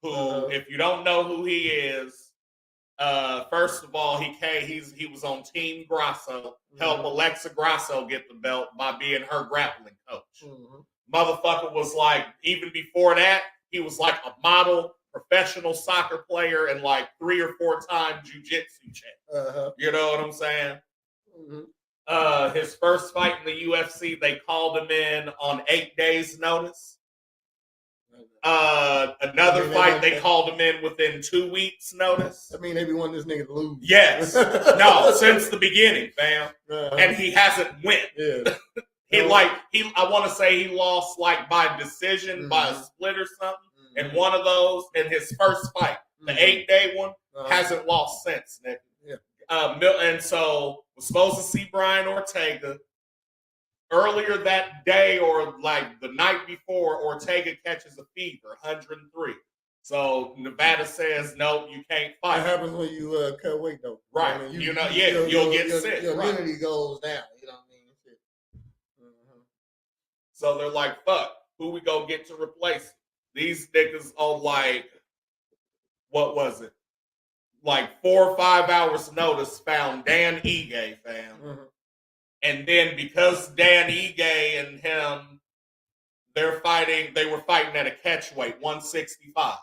who, if you don't know who he is, first of all, he was on Team Grasso, help Alexa Grasso get the belt by being her grappling coach. Motherfucker was like, even before that, he was like a model, professional soccer player, and like 3 or 4 time jiu-jitsu champ. You know what I'm saying? His first fight in the UFC, they called him in on 8 days' notice. Another fight, they called him in within 2 weeks' notice. I mean, they be wanting this nigga to lose. Yes. No, since the beginning, fam. And he hasn't win. Yeah. I want to say he lost like by decision, by a split or something. And one of those in his first fight, the 8-day one, hasn't lost since, nigga. Yeah. And so was supposed to see Brian Ortega. Earlier that day or like the night before, Ortega catches a fever, 103. So Nevada says, no, you can't fight. That happens when you cut weight, though. Right. You know what I mean? You'll get sick. Your immunity goes down. You know what I mean? So they're like, fuck, who we go get to replace him? These niggas on like, what was it? Like 4 or 5 hours notice found Dan Ige, fam. And then because Dan Ige and him, they were fighting at a catch weight, 165.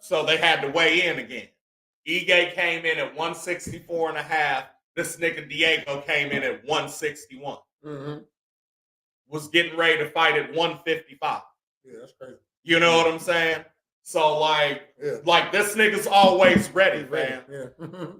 So they had to weigh in again. Ige came in at 164 and a half. This nigga Diego came in at 161. Was getting ready to fight at 155. Yeah, that's crazy. You know what I'm saying? So like this nigga's always ready, man. Yeah.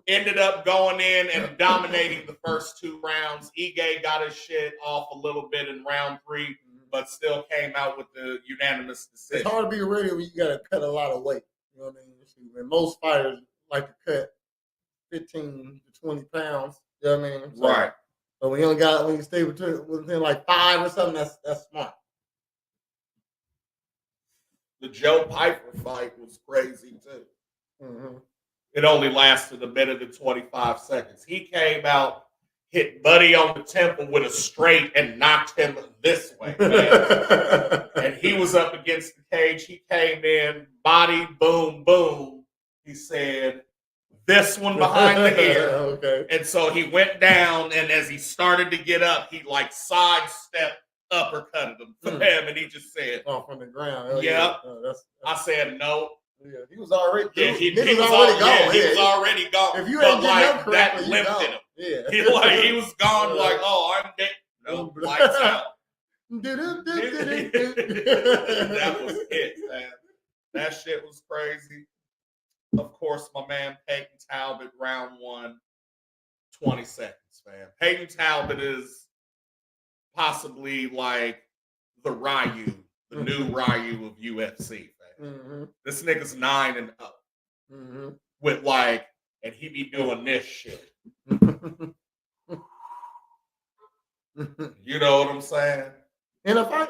Ended up going in and dominating the first 2 rounds. Ige got his shit off a little bit in round 3, but still came out with the unanimous decision. It's hard to be ready when you got to cut a lot of weight. You know what I mean? And most fighters like to cut 15 to 20 pounds. You know what I mean? So, right. But when you stay within like 5 or something, that's smart. The Joe Piper fight was crazy too. It only lasted a minute and 25 seconds. He came out, hit Buddy on the temple with a straight and knocked him this way, man. And he was up against the cage. He came in, body, boom, boom. He said, this one behind the ear. Okay. And so he went down, and as he started to get up, he like sidestepped, uppercutted him for him, and he just said, off from the ground. Yeah. That's I said, no. Yeah, he was already. Yeah, he was already gone. Yeah, he was already gone. If you ain't getting up correctly, that you lifted gone. him. Yeah, he was gone. Like, oh, I'm dead. No, lights out. That was it, man. That shit was crazy. Of course, my man Peyton Talbot, round 1, 20 seconds, man. Peyton Talbot is possibly like the Ryu, the new Ryu of UFC, man. This nigga's 9-0. With like, and he be doing this shit. You know what I'm saying? In a fight?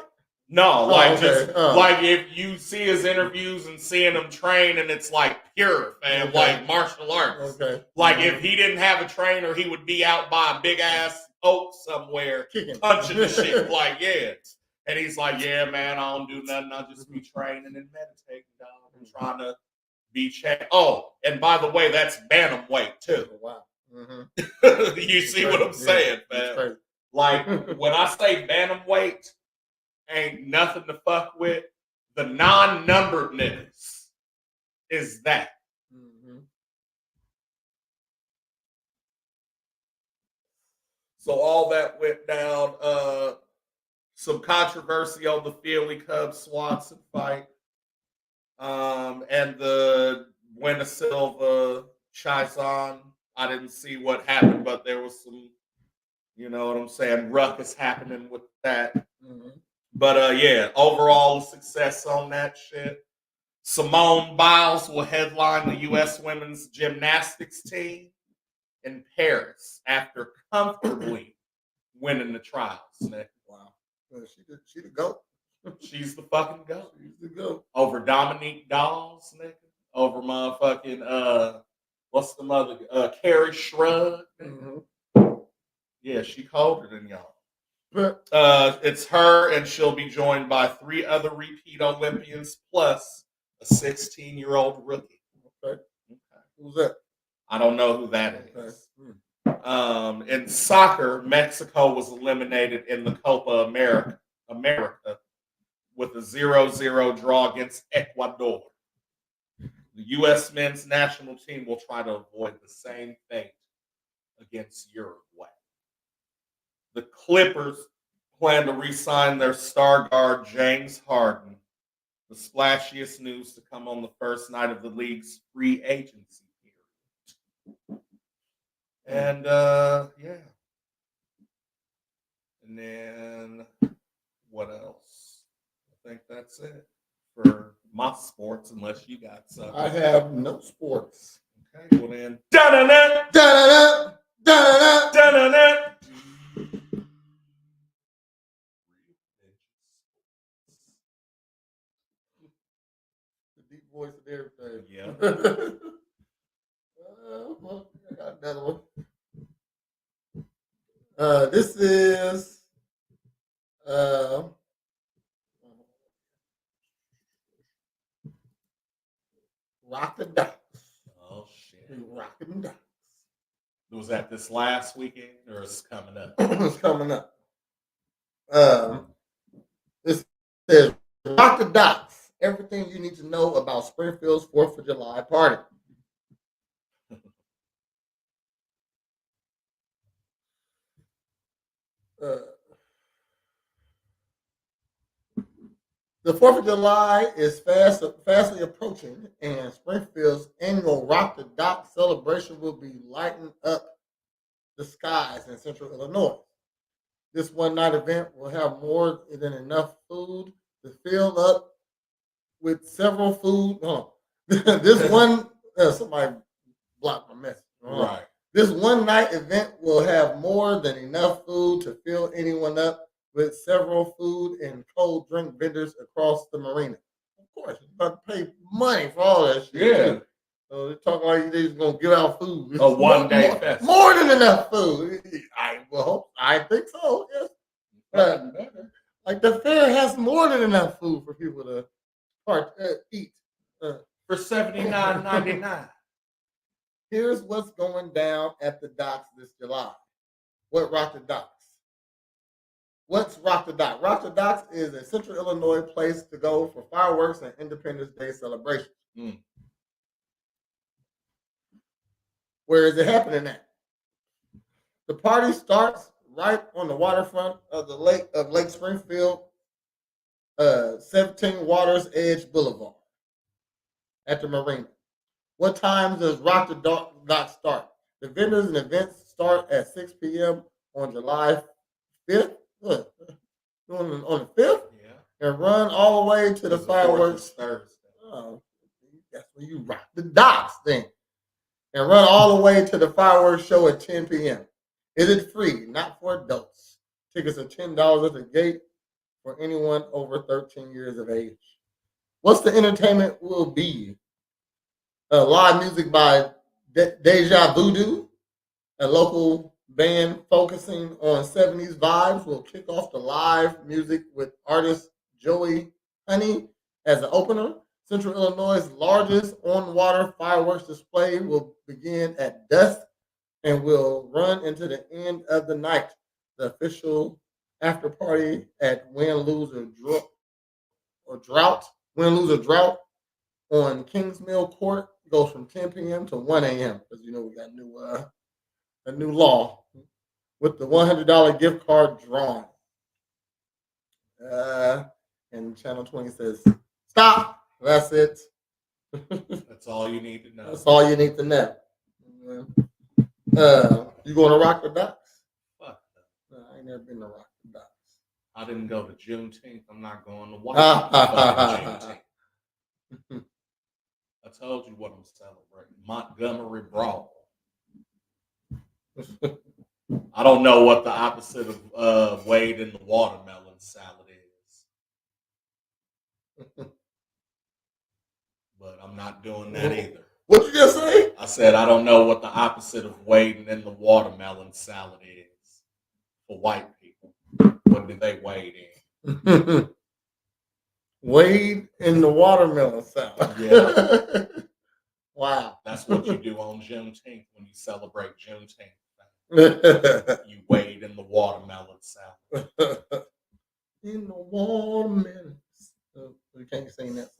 No, like okay. like if you see his interviews and seeing him train, and it's like pure, man, like martial arts. Okay. Like if he didn't have a trainer, he would be out by a big ass oak somewhere, punching the shit. Like and he's like, yeah, man, I don't do nothing. I just be training and meditating, dog, and trying to be checked. Oh, and by the way, that's bantamweight too. Wow. You see what I'm saying, man? Like when I say bantamweight, ain't nothing to fuck with. The non-numberedness is that. So all that went down. Some controversy on the Philly Cubs Swanson fight. And the Buena Silva Chizon. I didn't see what happened, but there was some, you know what I'm saying, ruckus happening with that. But yeah, overall success on that shit. Simone Biles will headline the U.S. women's gymnastics team in Paris after comfortably winning the trials. Nick. Wow. She the GOAT. She's the fucking GOAT. She's the GOAT. Over Dominique Dawes, nigga. Over motherfucking, what's the mother? Carrie Shrug. Yeah, she colder than y'all. But It's her, and she'll be joined by 3 other repeat Olympians plus a 16-year-old rookie. okay. Who's that? I don't know who that Okay. is. In soccer, Mexico was eliminated in the Copa America with a 0-0 draw against Ecuador. The U.S. men's national team will try to avoid the same fate against Uruguay. The Clippers plan to re-sign their star guard James Harden. The splashiest news to come on the first night of the league's free agency period. And yeah. And then what else? I think that's it for my sports, unless you got something. I have no sports. Okay, well then. Da-da-da! Da-da-da! Da-da-da! Da-da-da! The deep voice and everything. Yeah. Well, I got another one. This is Rock the Docks. Oh shit. Rockin' Docks. Was that this last weekend or is it coming up? It's coming up. This says Rock the Docks. Everything you need to know about Springfield's 4th of July party. The 4th of July is fastly approaching, and Springfield's annual Rock the Dock celebration will be lighting up the skies in central Illinois. This one-night event will have more than enough food to fill up with several food. This one, somebody blocked my message. Right. This one-night event will have more than enough food to fill anyone up with several food and cold drink vendors across the marina. Of course, you're about to pay money for all that shit. Yeah. So they're talking like they're just gonna give out food. A one-day festival. More than enough food. I think so. Yes. Like the fair has more than enough food for people to eat For $79.99. Here's what's going down at the docks this July. What Rock the Docks? What's Rock the Dock? Rock the Docks is a central Illinois place to go for fireworks and Independence Day celebrations. Where is it happening at? The party starts right on the waterfront of Lake Springfield, 17 Waters Edge Boulevard at the marina. What time does Rock the Dock start? The vendors and events start at 6 p.m. on July 5th. On the 5th? Yeah. And run all the way to the fireworks. Thursday. Oh, that's when you rock the docks then. And run all the way to the fireworks show at 10 p.m. Is it free? Not for adults. Tickets are $10 at the gate for anyone over 13 years of age. What's the entertainment will be? Live music by Deja Voodoo, a local band focusing on 70s vibes, will kick off the live music with artist Joey Honey as the opener. Central Illinois' largest on-water fireworks display will begin at dusk and will run into the end of the night. The official after party at Win, Lose, or Drought on Kings Mill Court goes from 10 p.m. to 1 a.m. because we got a new law with the $100 gift card drawn. And Channel 20 says, "Stop." That's it. That's all you need to know. That's all you need to know. You going to Rock the Docks? Fuck No, I ain't never been to Rock the Docks. I didn't go to Juneteenth. I'm not going to watch Juneteenth. I told you what I'm celebrating. Montgomery Brawl. I don't know what the opposite of Wade in the watermelon salad is. But I'm not doing that either. What'd you just say? I said I don't know what the opposite of wading in the watermelon salad is. for white people. What do they wade in? Wade in the watermelon salad. Yeah. Wow. That's what you do on Juneteenth when you celebrate Juneteenth. In You wade in the watermelon salad. the watermelon. We can't sing that.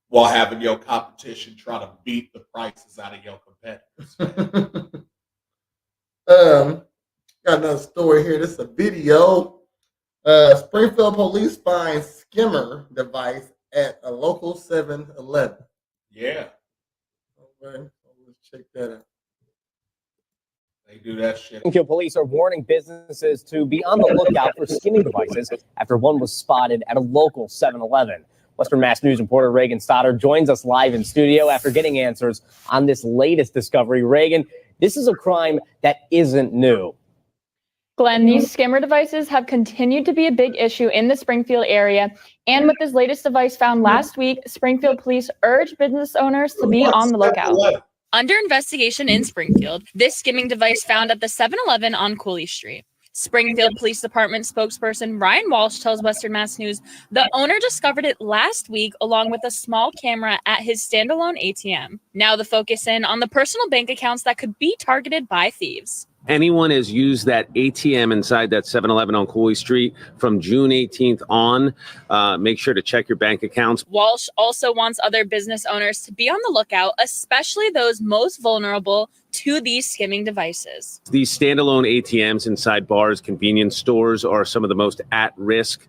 While having your competition try to beat the prices out of your competitors. Got another story here. This is a video. Springfield police find skimmer device at a local 7-Eleven. Yeah. Okay, let's check that out. They do that shit. Springfield police are warning businesses to be on the lookout for skimming devices after one was spotted at a local 7-Eleven. Western Mass News reporter Reagan Stoddard joins us live in studio after getting answers on this latest discovery. Reagan, this is a crime that isn't new. Glenn, these skimmer devices have continued to be a big issue in the Springfield area. And with this latest device found last week, Springfield police urge business owners to be on the lookout. Under investigation in Springfield, this skimming device found at the 7-Eleven on Cooley Street. Springfield Police Department spokesperson Ryan Walsh tells Western Mass News the owner discovered it last week along with a small camera at his standalone ATM. Now the focus in on the personal bank accounts that could be targeted by thieves. Anyone has used that ATM inside that 7-Eleven on Cooley Street from June 18th on, make sure to check your bank accounts. Walsh also wants other business owners to be on the lookout, especially those most vulnerable to these skimming devices. These standalone ATMs inside bars, convenience stores are some of the most at-risk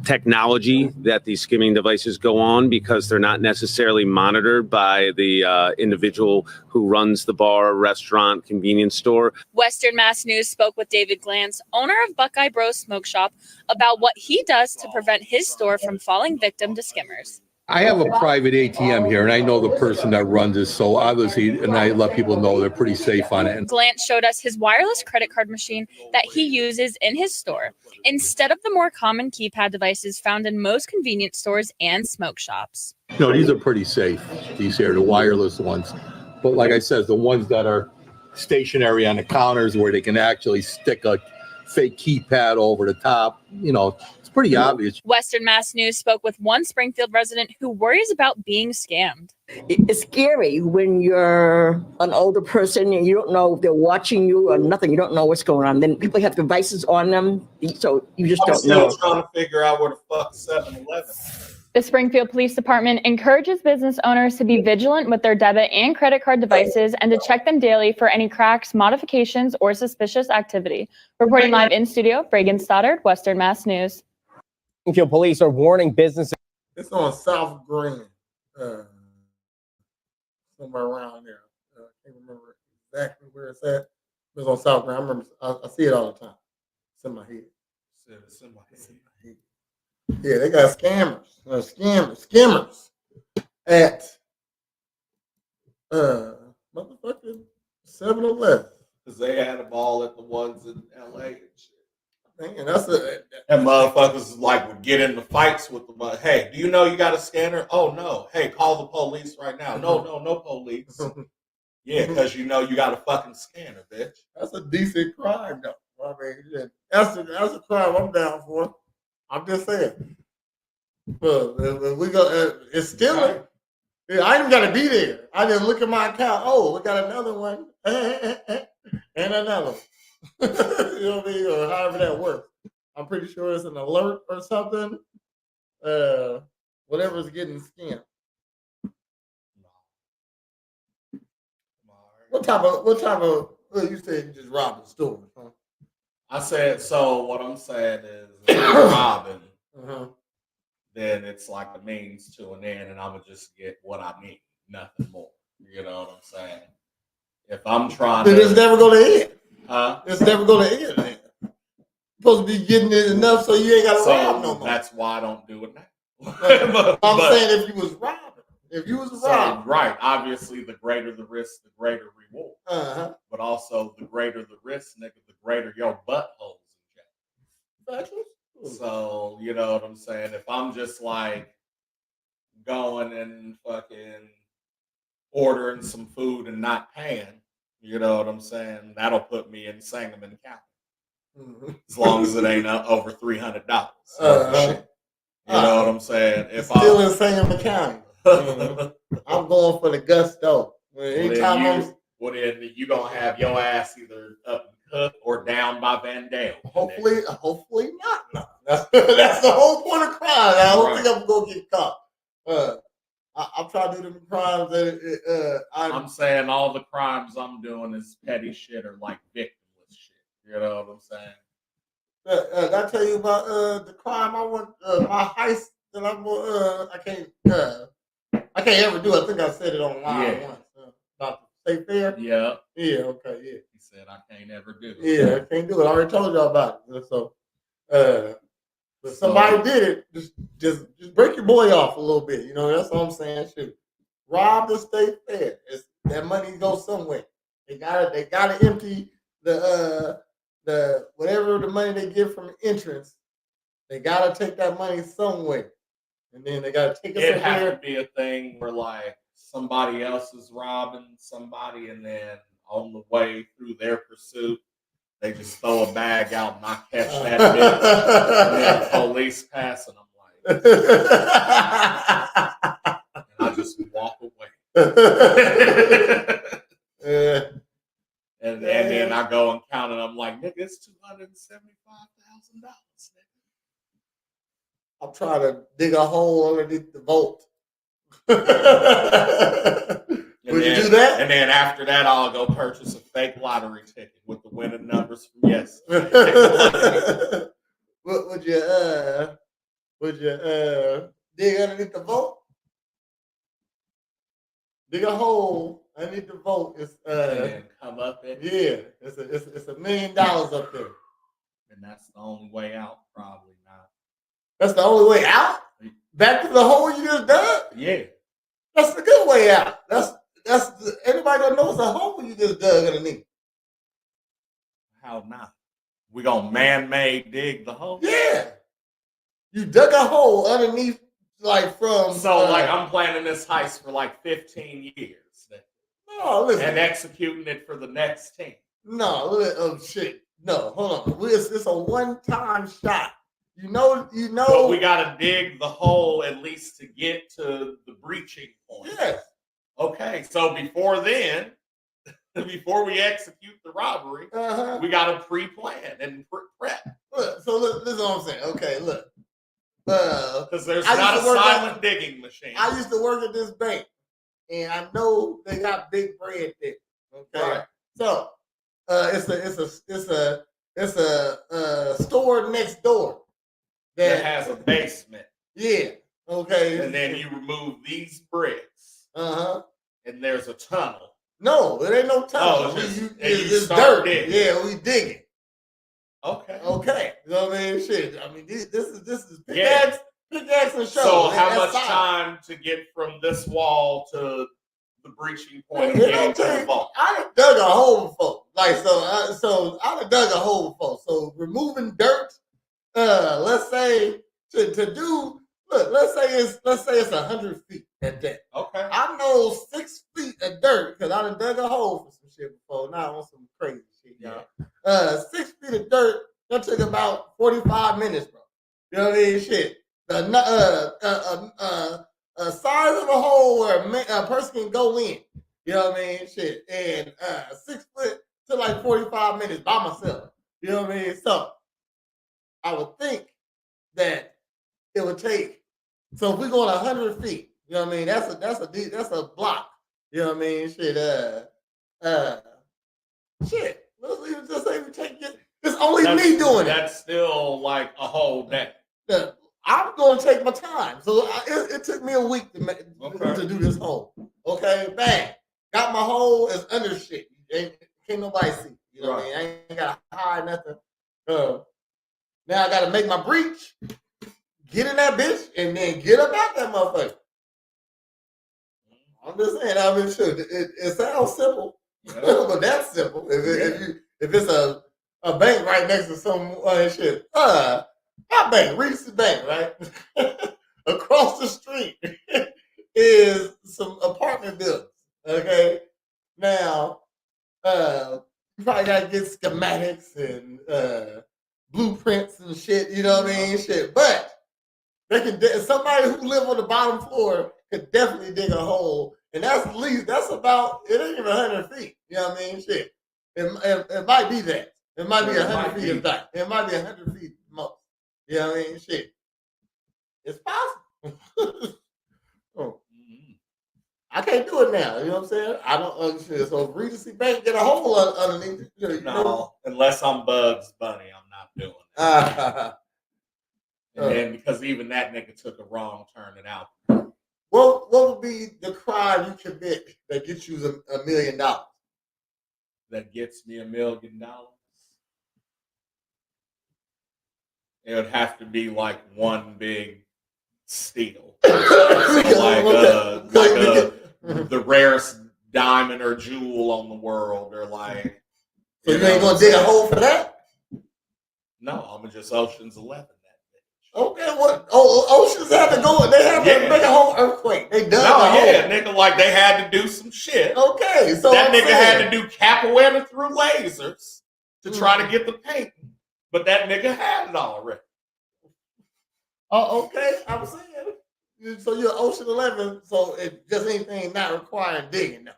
technology that these skimming devices go on because they're not necessarily monitored by the individual who runs the bar, restaurant, convenience store. Western Mass News spoke with David Glantz, owner of Buckeye Bros Smoke Shop, about what he does to prevent his store from falling victim to skimmers. I have a private ATM here, and I know the person that runs it, so obviously, and I let people know they're pretty safe on it. Glantz showed us his wireless credit card machine that he uses in his store, instead of the more common keypad devices found in most convenience stores and smoke shops. No, these are pretty safe, these here, the wireless ones. But like I said, the ones that are stationary on the counters where they can actually stick a fake keypad over the top, you know, it's pretty obvious. Western Mass News spoke with one Springfield resident who worries about being scammed. It's scary when you're an older person and you don't know if they're watching you or nothing. You don't know what's going on. Then people have devices on them, so you just don't know. I'm still trying to figure out where the fuck 7-Eleven. The Springfield Police Department encourages business owners to be vigilant with their debit and credit card devices and to check them daily for any cracks, modifications, or suspicious activity. Reporting live in studio, Reagan Stoddard, Western Mass News. Springfield police are warning businesses. It's on South Green, somewhere around there. I can't remember exactly where it's at. It's on South Green. I remember. I see it all the time. It's in my head. It's in my head. Yeah, they got scammers, skimmers at motherfucking 7-Eleven. Because they had them all at the ones in LA and shit. Man, that's and motherfuckers like would get into fights with them. Hey, do you know you got a scanner? Oh no. Hey, call the police right now. No police. Yeah, because you know you got a fucking scanner, bitch. That's a decent crime, though. I mean, that's a crime I'm down for. I'm just saying. Well, we go. It's still. Yeah, I ain't got to be there. I just look at my account. Oh, we got another one, and another one. You know what I mean, or however that works. I'm pretty sure it's an alert or something. Whatever's getting scammed. What type of? Well, you said you just robbed a store, huh? I said, so what I'm saying is, if you're robbing, then it's like a means to an end, and I'm going to just get what I need, nothing more. You know what I'm saying? If I'm trying to... It's never going to end. Huh? It's never going to end, man. You're supposed to be getting it enough so you ain't got to rob no more. That's why I don't do it now. I'm saying if you was robbing. If you was robbing. Right. Obviously, the greater the risk, the greater reward. But also, the greater the risk, nigga, the greater your buttholes in jail. So, you know what I'm saying? If I'm just like going and fucking ordering some food and not paying, You know what I'm saying? That'll put me in Sangamon County. Mhm. As long as it ain't over $300. Uh-huh. You know what I'm saying? If Still in Sangamon County. I'm going for the gusto. Anytime I'm well, then you gonna have your ass either up in Cook or down by Vandale. hopefully not. No. That's the whole point of crime. I don't think I'm gonna get caught. I'm trying to do the crimes that I'm saying all the crimes I'm doing is petty shit or like victimless shit. You know what I'm saying? Did I tell you about the crime I want? My heist that I'm I can't ever do. I think I said it online once about the state fair. Yeah. Yeah. Okay. Yeah. He said I can't ever do it. Yeah, I can't do it. I already told y'all about it. So, but somebody did it. Just break your boy off a little bit. You know, that's all I'm saying. Shoot, rob the state fair. That money goes somewhere. They gotta empty the whatever the money they get from the entrance. They gotta take that money somewhere, and then they gotta take it It has somewhere. to be a thing where like somebody else is robbing somebody, and then on the way through their pursuit, they just throw a bag out and I catch that bitch, and then the police pass, and I'm like, and I just walk away. And then I go and count it. I'm like, nigga, it's $275,000. I'm trying to dig a hole underneath the vault. Would you do that? And then after that, I'll go purchase a fake lottery ticket with the winning numbers from yesterday. Would you dig underneath the vault? Dig a hole underneath the vault. It's and then come up in. Yeah, it's $1 million up there. And that's the only way out, probably not. That's the only way out? Back to the hole you just dug? Yeah. That's the good way out. Everybody gonna know it's a hole you just dug underneath. How not? We gonna man-made dig the hole? Yeah. You dug a hole underneath, like from. So, like, I'm planning this heist for like 15 years. No, listen. And executing it for the next 10. No, shit. No, hold on. It's a one-time shot. You know. But we gotta dig the hole at least to get to the breaching point. Yes. Okay, so before then, before we execute the robbery, we gotta pre-plan and prep. Look, this is what I'm saying. Okay, look. Because there's not a silent digging machine. I used to work at this bank, and I know they got big bread there. Okay, right. So it's a store next door that has a basement. Yeah. Okay. And then you remove these bricks. And there's a tunnel. No, it ain't no tunnel. It's dirt. Digging. Yeah, we digging. Okay. Okay. You know what I mean? Shit. I mean, this is pickaxe and shovel. So how much time to get from this wall to the breaching point of getting to the vault? I done dug a hole before. Like so I done dug a hole before. So removing dirt, let's say to do. Look, let's say it's 100 feet at that. Okay. I know 6 feet of dirt because I done dug a hole for some shit before. Now I want some crazy shit, y'all. 6 feet of dirt, that took about 45 minutes, bro. You know what I mean? Shit. A size of a hole where a person can go in. You know what I mean? Shit. And 6 foot to like 45 minutes by myself. You know what I mean? So I would think that it would take. So if we go 100 feet, you know what I mean? That's a block. You know what I mean? Shit. Shit. Let's even just say we take it. It's only me doing it. That's still like a whole day. I'm going to take my time. So it took me a week to do this hole. Okay, bang. Got my hole. It's under shit. Can't nobody see. You know what I mean? I ain't got to hide nothing. Now I got to make my breach. Get in that bitch and then get up out that motherfucker. I'm just saying. I mean, sure, it sounds simple, but that's simple. If it's a bank right next to some shit, my bank, Reese's Bank, right across the street is some apartment buildings. Okay, now get schematics and blueprints and shit. You know what I mean? Shit, but they can. Somebody who live on the bottom floor could definitely dig a hole, and that's at least that's about. It ain't even 100 feet. You know what I mean? Shit, it might be that. It might be 100 feet of that. It might be 100 feet most. You know what I mean? Shit, it's possible. Oh. I can't do it now. You know what I'm saying? I don't understand. So if Regency Bank get a hole underneath it, you know, No, unless I'm Bugs Bunny, I'm not doing it. And because even that nigga took a wrong turn and out. What would be the crime you commit that gets you $1 million? That gets me $1 million? It would have to be like one big steal. The rarest diamond or jewel on the world, or like. So you ain't gonna dig a hole for that? No, I'm gonna just Ocean's 11 that bitch. Okay, what? Oh, Ocean's have to go. They have to make a whole earthquake. They done. Nigga, like they had to do some shit. Okay, so that nigga had to do capoeira through lasers to try to get the paint, but that nigga had it already. Oh, okay. I'm saying. So you're Ocean 11, so it just anything not requiring digging now.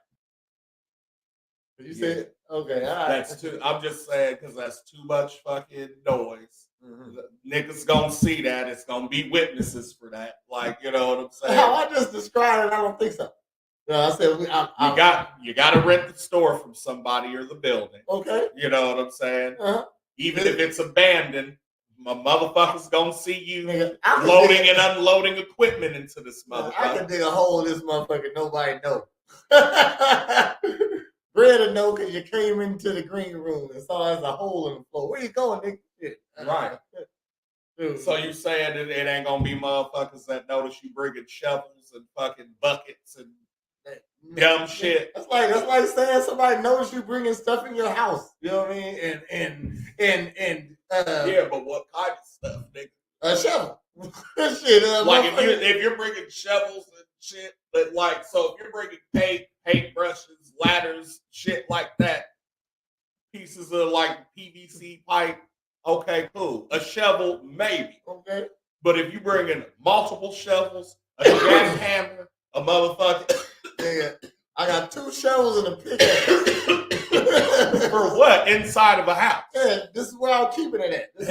You said, okay, all right. That's too. I'm just saying because that's too much fucking noise. Niggas gonna see that. It's gonna be witnesses for that. Like, you know what I'm saying? How I just described it, I don't think so. I said you got to rent the store from somebody or the building. Okay. You know what I'm saying? Even if it's abandoned, my motherfucker's gonna see you loading and unloading equipment into this motherfucker. I can dig a hole in this motherfucker. Nobody know. Brenda know because you came into the green room and saw there's a hole in the floor. Where you going, nigga? Shit. Right. So you saying that it ain't gonna be motherfuckers that notice you bringing shovels and fucking buckets and dumb shit? That's like saying somebody noticed you bringing stuff in your house. You know what I mean? And yeah, but what kind of stuff, nigga? A shovel. Shit. Like if you're bringing shovels and shit, but like so if you're bringing paint brushes, ladders, shit like that, pieces of like PVC pipe. Okay, cool. A shovel, maybe. Okay. But if you bring in multiple shovels, a jackhammer, a motherfucker. Yeah, I got 2 shovels and a pickaxe. For what? Inside of a house. Yeah, this is where I'm keeping it at. This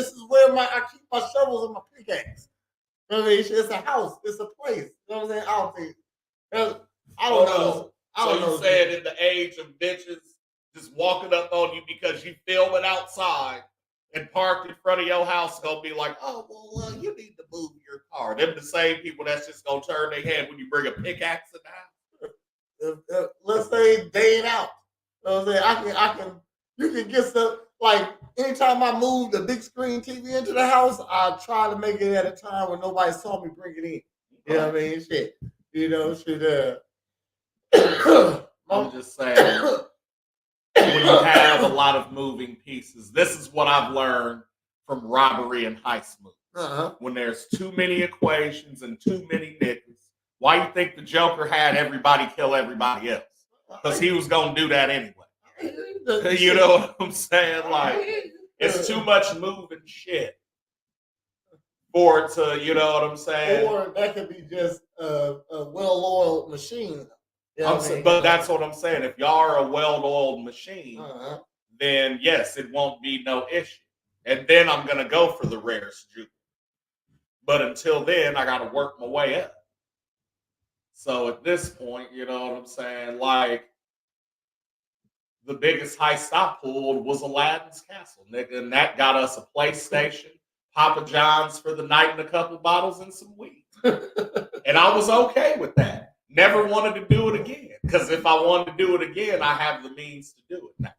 is where I keep my shovels and my pickaxe. You know what I mean? It's a house. It's a place. You know what I'm saying? I don't know. So you said in the age of bitches just walking up on you because you filming outside and parked in front of your house gonna be like, oh, well, you need to move your car. Them the same people that's just gonna turn their head when you bring a pickaxe in the house. Let's say day and out. You know what I'm saying? You can get stuff, like anytime I move the big screen TV into the house, I try to make it at a time when nobody saw me bring it in. You know what I mean? Shit. You know, I'm just saying, when you have a lot of moving pieces, this is what I've learned from robbery and heist movies. When there's too many equations and too many niggas, why you think the Joker had everybody kill everybody else? Because he was going to do that anyway. You know what I'm saying? Like, it's too much moving shit for it to, you know what I'm saying? Or that could be just a well-oiled machine. You know But that's what I'm saying. If y'all are a well-oiled machine, then yes, it won't be no issue. And then I'm going to go for the rarest jewel. But until then, I got to work my way up. So at this point, you know what I'm saying? Like, the biggest heist I pulled was Aladdin's Castle, nigga. And that got us a PlayStation, Papa John's for the night, and a couple bottles and some weed. And I was okay with that. Never wanted to do it again. Because if I wanted to do it again, I have the means to do it now.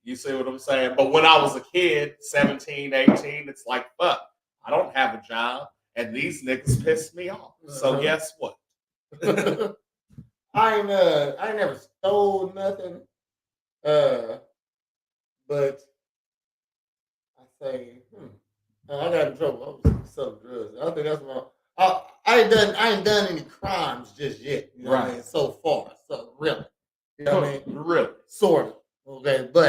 You see what I'm saying? But when I was a kid, 17, 18, it's like, fuck, I don't have a job. And these niggas pissed me off. So guess what? I ain't never stole nothing. But I say, I got in trouble. I was selling drugs. I think that's what I ain't done any crimes just yet. You know what I mean? So far. So really. You know what I mean? Really. Sort of. Okay. But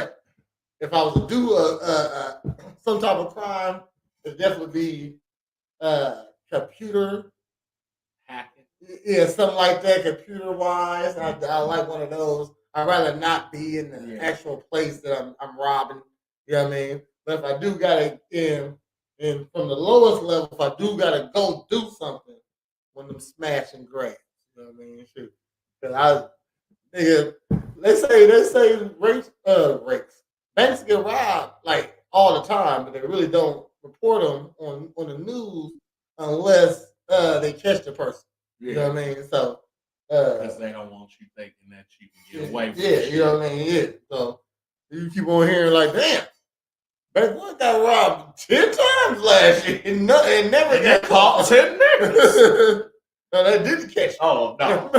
Yeah, something like that, computer wise. I like one of those. I'd rather not be in the actual place that I'm robbing. You know what I mean? But if I do gotta in from the lowest level, if I do gotta go do something, when them smash and grab. You know what I mean? Shoot. Cause nigga, they say rakes. Banks get robbed like all the time, but they really don't report them on the news unless they catch the person. You know what I mean? So because they don't want you thinking that you can get away with it. You know what I mean? Yeah. So you keep on hearing like, damn, Bank One got robbed 10 times last year and never got caught 10 niggas. No, they didn't catch you. Oh no.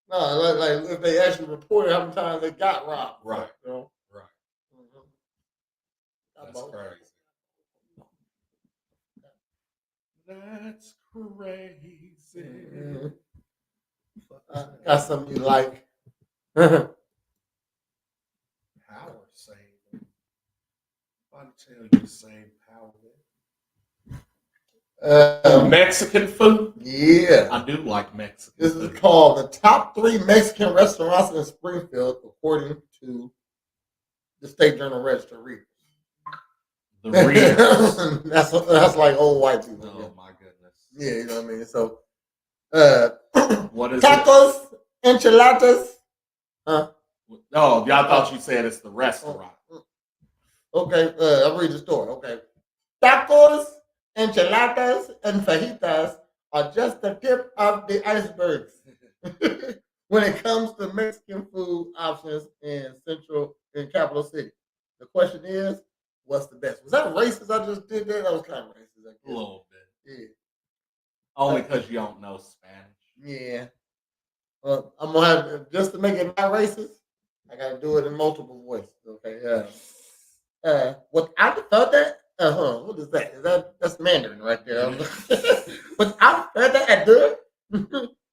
No, like if they actually reported how many times they got robbed. Right. You know? Right. Mm-hmm. That's crazy. That's crazy. Mm-hmm. Got something you like. Power saving. Why tell you to save power? Mexican food? Yeah. I do like Mexican This food. is called the top 3 Mexican restaurants in Springfield, according to the State Journal Register readers. The readers. that's like old white people. Oh my goodness. Yeah, you know what I mean? So what is tacos, enchiladas. Huh? Oh, I thought you said it's the restaurant. Okay, I'll read the story. Okay. Tacos, enchiladas, and fajitas are just the tip of the icebergs when it comes to Mexican food options in capital city. The question is, what's the best? Was that racist? I just did that. That was kind of racist. A little bit. Yeah. Only because you don't know Spanish. Yeah. I'm gonna have just to make it not racist. I gotta do it in multiple voices. Okay. Yeah. Without further, what is that? That's Mandarin right there. Without further ado,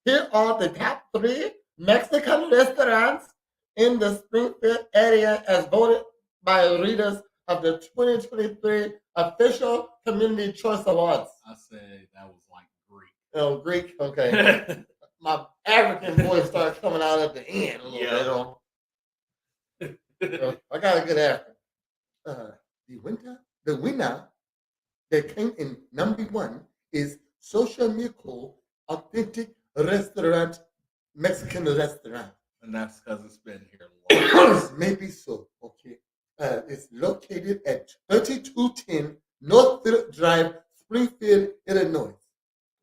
here are the top 3 Mexican restaurants in the Springfield area as voted by readers of the 2023 official Community Choice Awards. I said that was like Greek. Oh, Greek? Okay. My African voice started coming out at the end a little bit. I got a good African. The winner that came in number 1 is Social Miracle Authentic Restaurant, Mexican restaurant. And that's because it's been here long. Maybe so. Okay. It's located at 3210 Northfield Drive, Springfield, Illinois.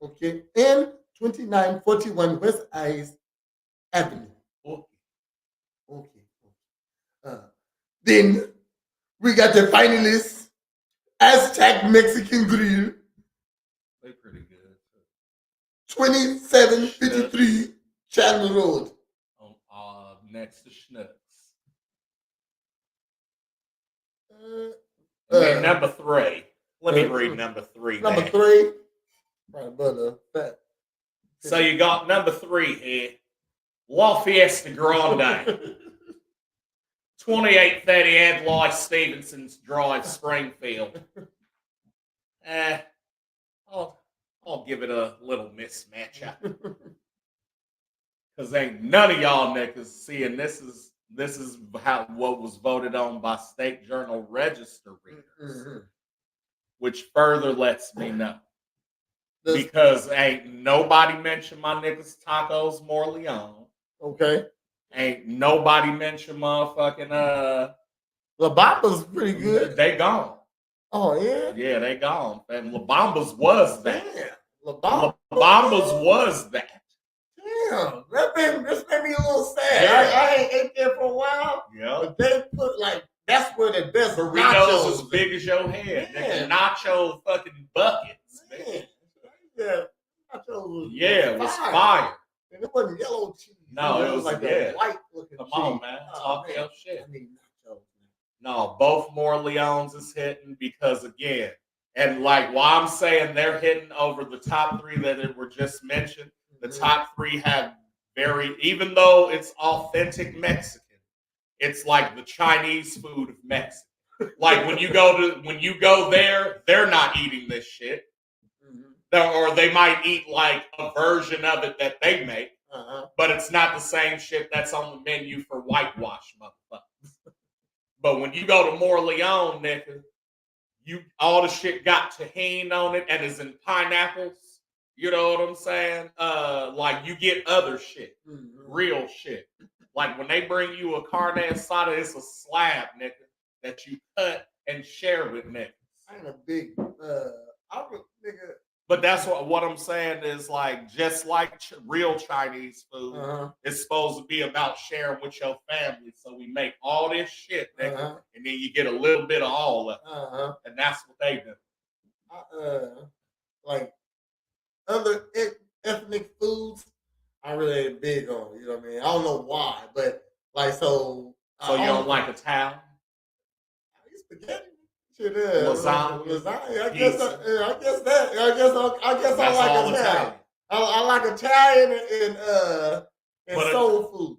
Okay. And 2941 West Ice Avenue. Okay. Then we got the finalists, Aztec Mexican Grill. They're pretty good. 2753 Chandler Road. Next to Schnucks. And number 3. Let me read number 3. Number 3. Right above the fat. So you got number 3 here. La Fiesta Grande. 2830 Adlai Stevenson's Drive, Springfield. I'll give it a little mismatch. Because ain't none of y'all niggas seeing this is what was voted on by State Journal Register readers. Which further lets me know. Because ain't nobody mentioned my niggas Tacos Morleone. Okay. Ain't nobody mentioned motherfucking La Bamba's pretty good. They gone. Oh yeah? Yeah, they gone. And La Bamba's was that. Damn. La Bamba's was that. Damn. This made me a little sad. I ain't ate there for a while. Yeah. But they put that's where the best burritos as big as your head. Nigga, nacho fucking buckets. Man. Yeah. Nachos it was fire. And it wasn't yellow cheese. No, it was like a white looking Come cheese. on, man. Talk your shit. I need nachos. No, both Morleones is hitting because again, and like why I'm saying they're hitting over the top 3 that were just mentioned. The top 3 have even though it's authentic Mexican, it's like the Chinese food of Mexico. Like when you go there, they're not eating this shit. Or they might eat like a version of it that they make, but it's not the same shit that's on the menu for whitewash motherfuckers. But when you go to Morleone, nigga, all the shit got tahini on it and is in pineapples. You know what I'm saying? Like you get other shit, real shit. Like when they bring you a carne asada, it's a slab, nigga, that you cut and share with niggas. I ain't a big, nigga. But that's what I'm saying is like, just like real Chinese food, it's supposed to be about sharing with your family. So we make all this shit, nigga, and then you get a little bit of all of it. And that's what they do. Like other ethnic foods, I really ain't big on. You know what I mean? I don't know why, but like so. So you don't like Italian? Spaghetti. Shit, yeah. Lasagna. I guess that. I guess I like Italian. I like Italian and soul food.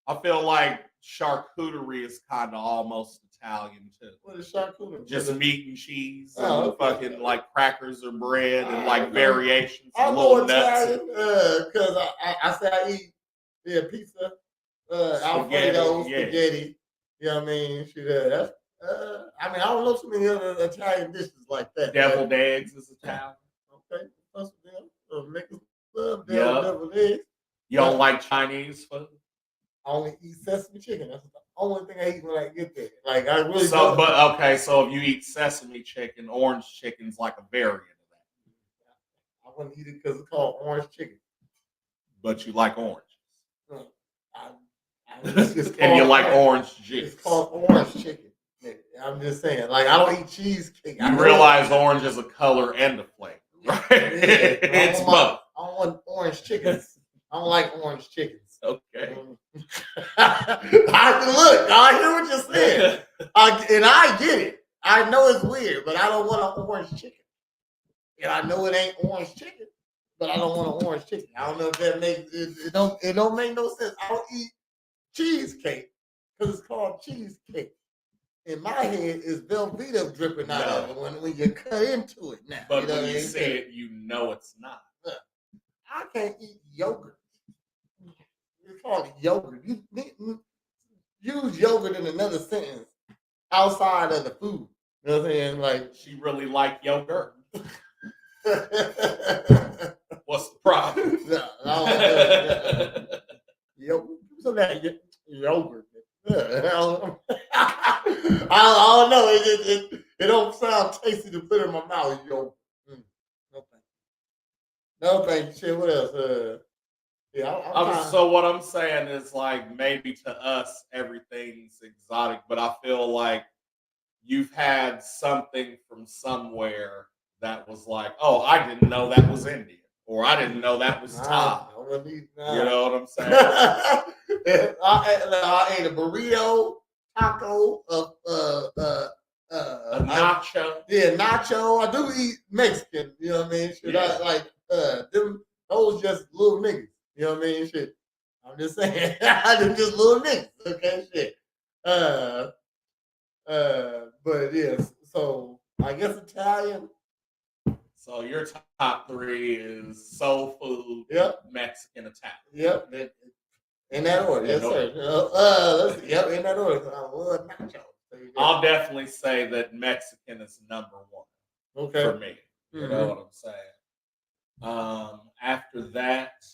I feel like charcuterie is kind of almost Italian too. What is charcuterie? Just meat and cheese and fucking like crackers or bread and like variations. I'm more Italian because I say I eat pizza, Alfredo, spaghetti. You know what I mean? That's. I mean, I don't know too many other Italian dishes like that. Deviled eggs is Italian. Okay, that's them. Make us love deviled eggs. You don't like Chinese food? I only eat sesame chicken. That's the only thing I eat when I get there. Like I really. So if you eat sesame chicken, orange chicken's like a variant of that. I wouldn't eat it because it's called orange chicken. But you like oranges. And you like orange juice. It's called orange chicken. I'm just saying, like I don't eat cheesecake. You realize orange is a color and a flavor, right? It's both. I don't want orange chickens. I don't like orange chickens. Okay. I hear what you're saying, and I get it. I know it's weird, but I don't want an orange chicken. And I know it ain't orange chicken, but I don't want an orange chicken. I don't know if that makes it. It don't make no sense. I don't eat cheesecake because it's called cheesecake. In my head, is Velveeta dripping out of it when you cut into it now. But when you say it, you know it's not. I can't eat yogurt. It's called yogurt. You use yogurt in another sentence outside of the food. You know what I'm saying? Like she really liked yogurt. What's the problem? Yogurt. So that yogurt. I don't know. It don't sound tasty to put in my mouth. Yo, no thank you. Shit. What else? So what I'm saying is like maybe to us everything's exotic, but I feel like you've had something from somewhere that was like, oh, I didn't know that was Indian, or I didn't know that was Thai. You know what I'm saying? I ate a burrito, taco, a nacho. Yeah, nacho. I do eat Mexican. You know what I mean? Shit, I like them. Those just little niggas. You know what I mean? Shit. I'm just saying. Them just little niggas. Okay, shit. But yes. So I guess Italian. So your top three is soul food, Mexican, Italian. Yep. In that order, yes, sir. In that order. I love nachos. I'll definitely say that Mexican is number one for me. You know what I'm saying? After that,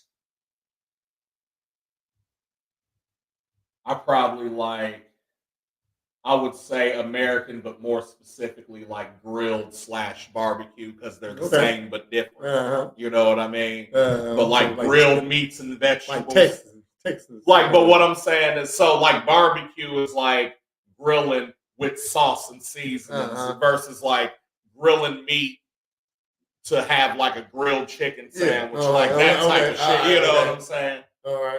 I would say American, but more specifically like grilled / barbecue because they're the same but different. You know what I mean? But like grilled meats and vegetables. Like Texas. Like, but what I'm saying is, so like barbecue is like grilling with sauce and seasonings versus like grilling meat to have like a grilled chicken sandwich, like that type of shit. You know what I'm saying? All right.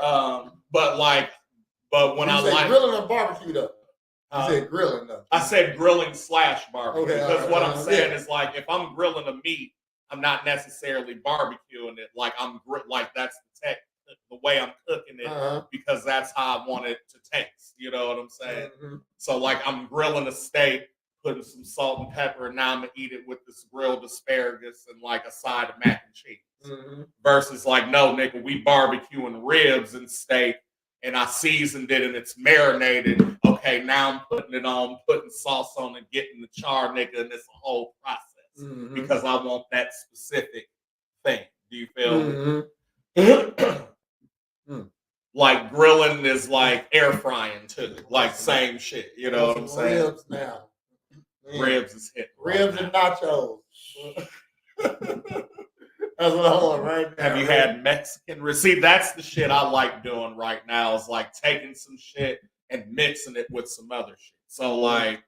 But when I like grilling or barbecue though. You said grilling though. I said grilling / barbecue because what I'm saying is like if I'm grilling a meat, I'm not necessarily barbecuing it. Like like that's the way I'm cooking it because that's how I want it to taste. You know what I'm saying? So like I'm grilling a steak, putting some salt and pepper, and now I'm gonna eat it with this grilled asparagus and like a side of mac and cheese. Mm-hmm. Versus like, no, nigga, we barbecuing ribs and steak, and I seasoned it and it's marinated. Okay, now I'm putting it on, putting sauce on and getting the char, nigga, and it's a whole process because I want that specific thing. Do you feel me? Like grilling is like air frying too, like same shit. You know what I'm saying? Ribs now. Ribs is hitting. Ribs and nachos. That's what I want right now. Have you had Mexican ribs? See, that's the shit I like doing right now. Is like taking some shit and mixing it with some other shit. So like,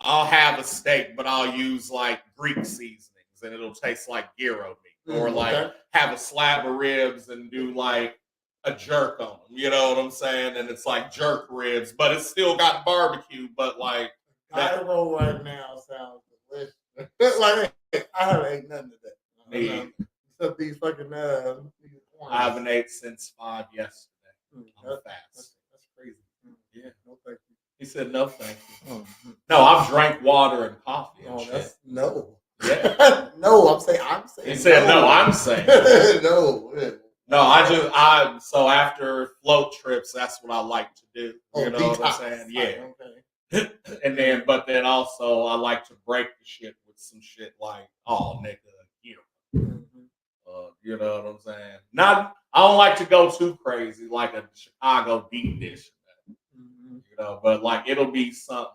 I'll have a steak, but I'll use like Greek seasonings, and it'll taste like gyro meat. Or like have a slab of ribs and do like a jerk on them. You know what I'm saying? And it's like jerk ribs, but it's still got barbecue. But like, gyro right now sounds delicious. Like I haven't ate nothing today. Except these fucking I haven't ate since 5 yesterday. I'm fast. That's crazy. Yeah. No thank you. He said no thank you. No, I've drank water and coffee and shit. That's no. Yeah. No, I'm saying He said no, I'm saying no. No, so after float trips, that's what I like to do. You know detox. what I'm saying? Yeah. Okay. And then also I like to break the shit with some shit like, oh nigga, here. You know what I'm saying? I don't like to go too crazy like a Chicago deep dish. You know, but like it'll be something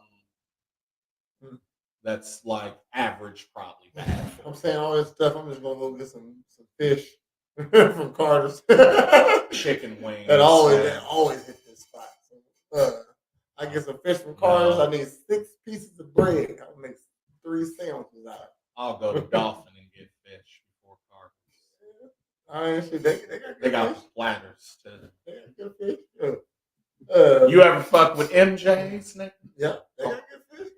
that's like average, probably bad. I'm saying all this stuff. I'm just gonna go get some fish from Carter's. Chicken wings. That always hit this spot. So, I get some fish from Carter's. I need 6 pieces of bread. I'll make 3 sandwiches out. I'll go to Dolphin and get fish before Carter's. They got platters too. They got good fish. You ever fuck with MJ's, nigga? Yeah, they got good fish.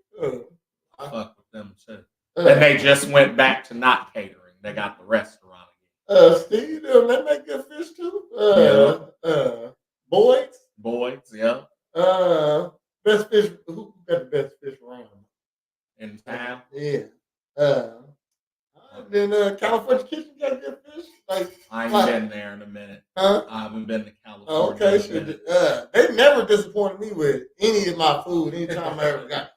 I fuck with them too. And they just went back to not catering. They got the restaurant again. Steve, they make good fish too. Boyd's, yeah. Best fish. Who got the best fish around? In town? Yeah. Then California Kitchen got good fish. I ain't been there in a minute. Huh? I haven't been to California. Okay, they never disappointed me with any of my food. Anytime I ever got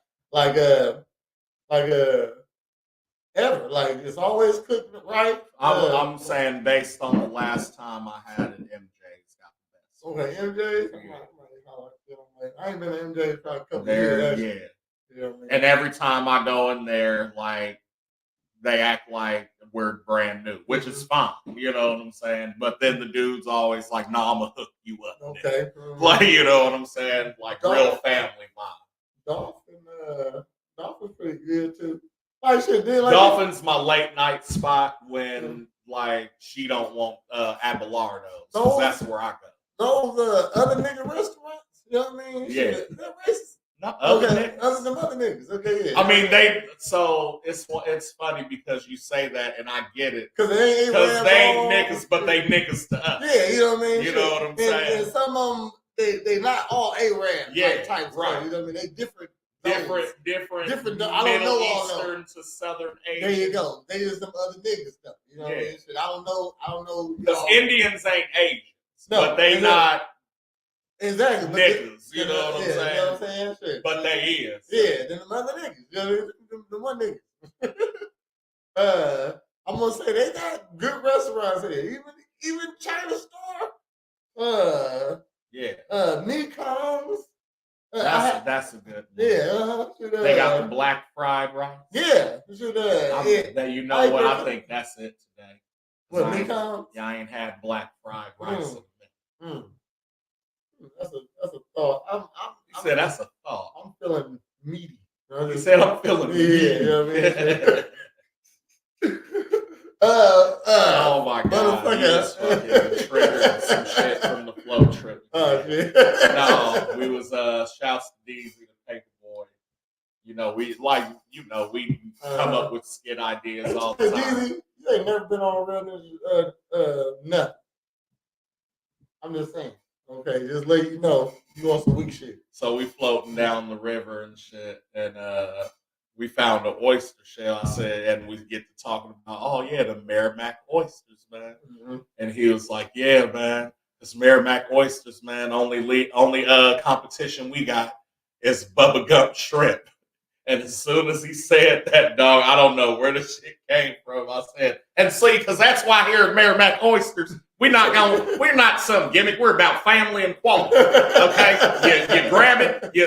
ever. Like it's always cooked right. I'm saying based on the last time I had it, MJ's got the best. Okay, MJ's. I ain't been to MJ's probably a couple years. Yeah. You know what I mean? And every time I go in there, like they act like we're brand new, which is fine. You know what I'm saying? But then the dude's always like, "No, I'm gonna hook you up." Okay. Like you know what I'm saying? Like real family mom. Dolphin's pretty good too. Like shit, Dolphin's my late night spot when like she don't want Abelardo. So that's where I Those go. other nigga restaurants, you know what I mean? Yeah. Shit, they're racist. Not other niggas. niggas. Other than other niggas. Okay, yeah. I mean so it's funny because you say that and I get it. Because they ain't niggas, but they niggas to us. Yeah, you know what I mean? You know what I'm saying? And some of them they not all Arab type right. You know what I mean? They different. Different. I don't know all Eastern to Southern Asian. There you go. They just some other niggas stuff. You know what I mean? Shit, I don't know. Because Indians ain't Asians. No, but they not exactly niggas. You know what I'm saying? You know what I'm saying? Shit. But they is. Yeah, then the other niggas. You know, the one niggas. I'm gonna say they got good restaurants here. Even China Store. Mekong's. That's a good one. Yeah. They got the black fried rice. Yeah. You know what? I think that's it today. What, Mekong's? Yeah, I ain't had black fried rice in a minute. That's a thought. You said that's a thought. I'm feeling meaty. You said I'm feeling meaty. Yeah, you know what I mean? Oh my god! You just fucking triggered some shit from the flow trip. Oh shit! No, we was shouts to Deezy the paper boy. You know we come up with skit ideas all the time. Deezy, you ain't never been on Real Ninjas, nothing. I'm just saying. Okay, just let you know you on some weak shit. So we floating down the river and shit, and we found an oyster shell. I said, and we get to talking about, oh yeah, the Merrimack oysters, man. And he was like, yeah, man, this Merrimack oysters, man. Only competition we got is Bubba Gump shrimp. And as soon as he said that, dog, I don't know where the shit came from. I said, and see, because that's why here at Merrimack Oysters, we're not some gimmick. We're about family and quality. Okay, you grab it, you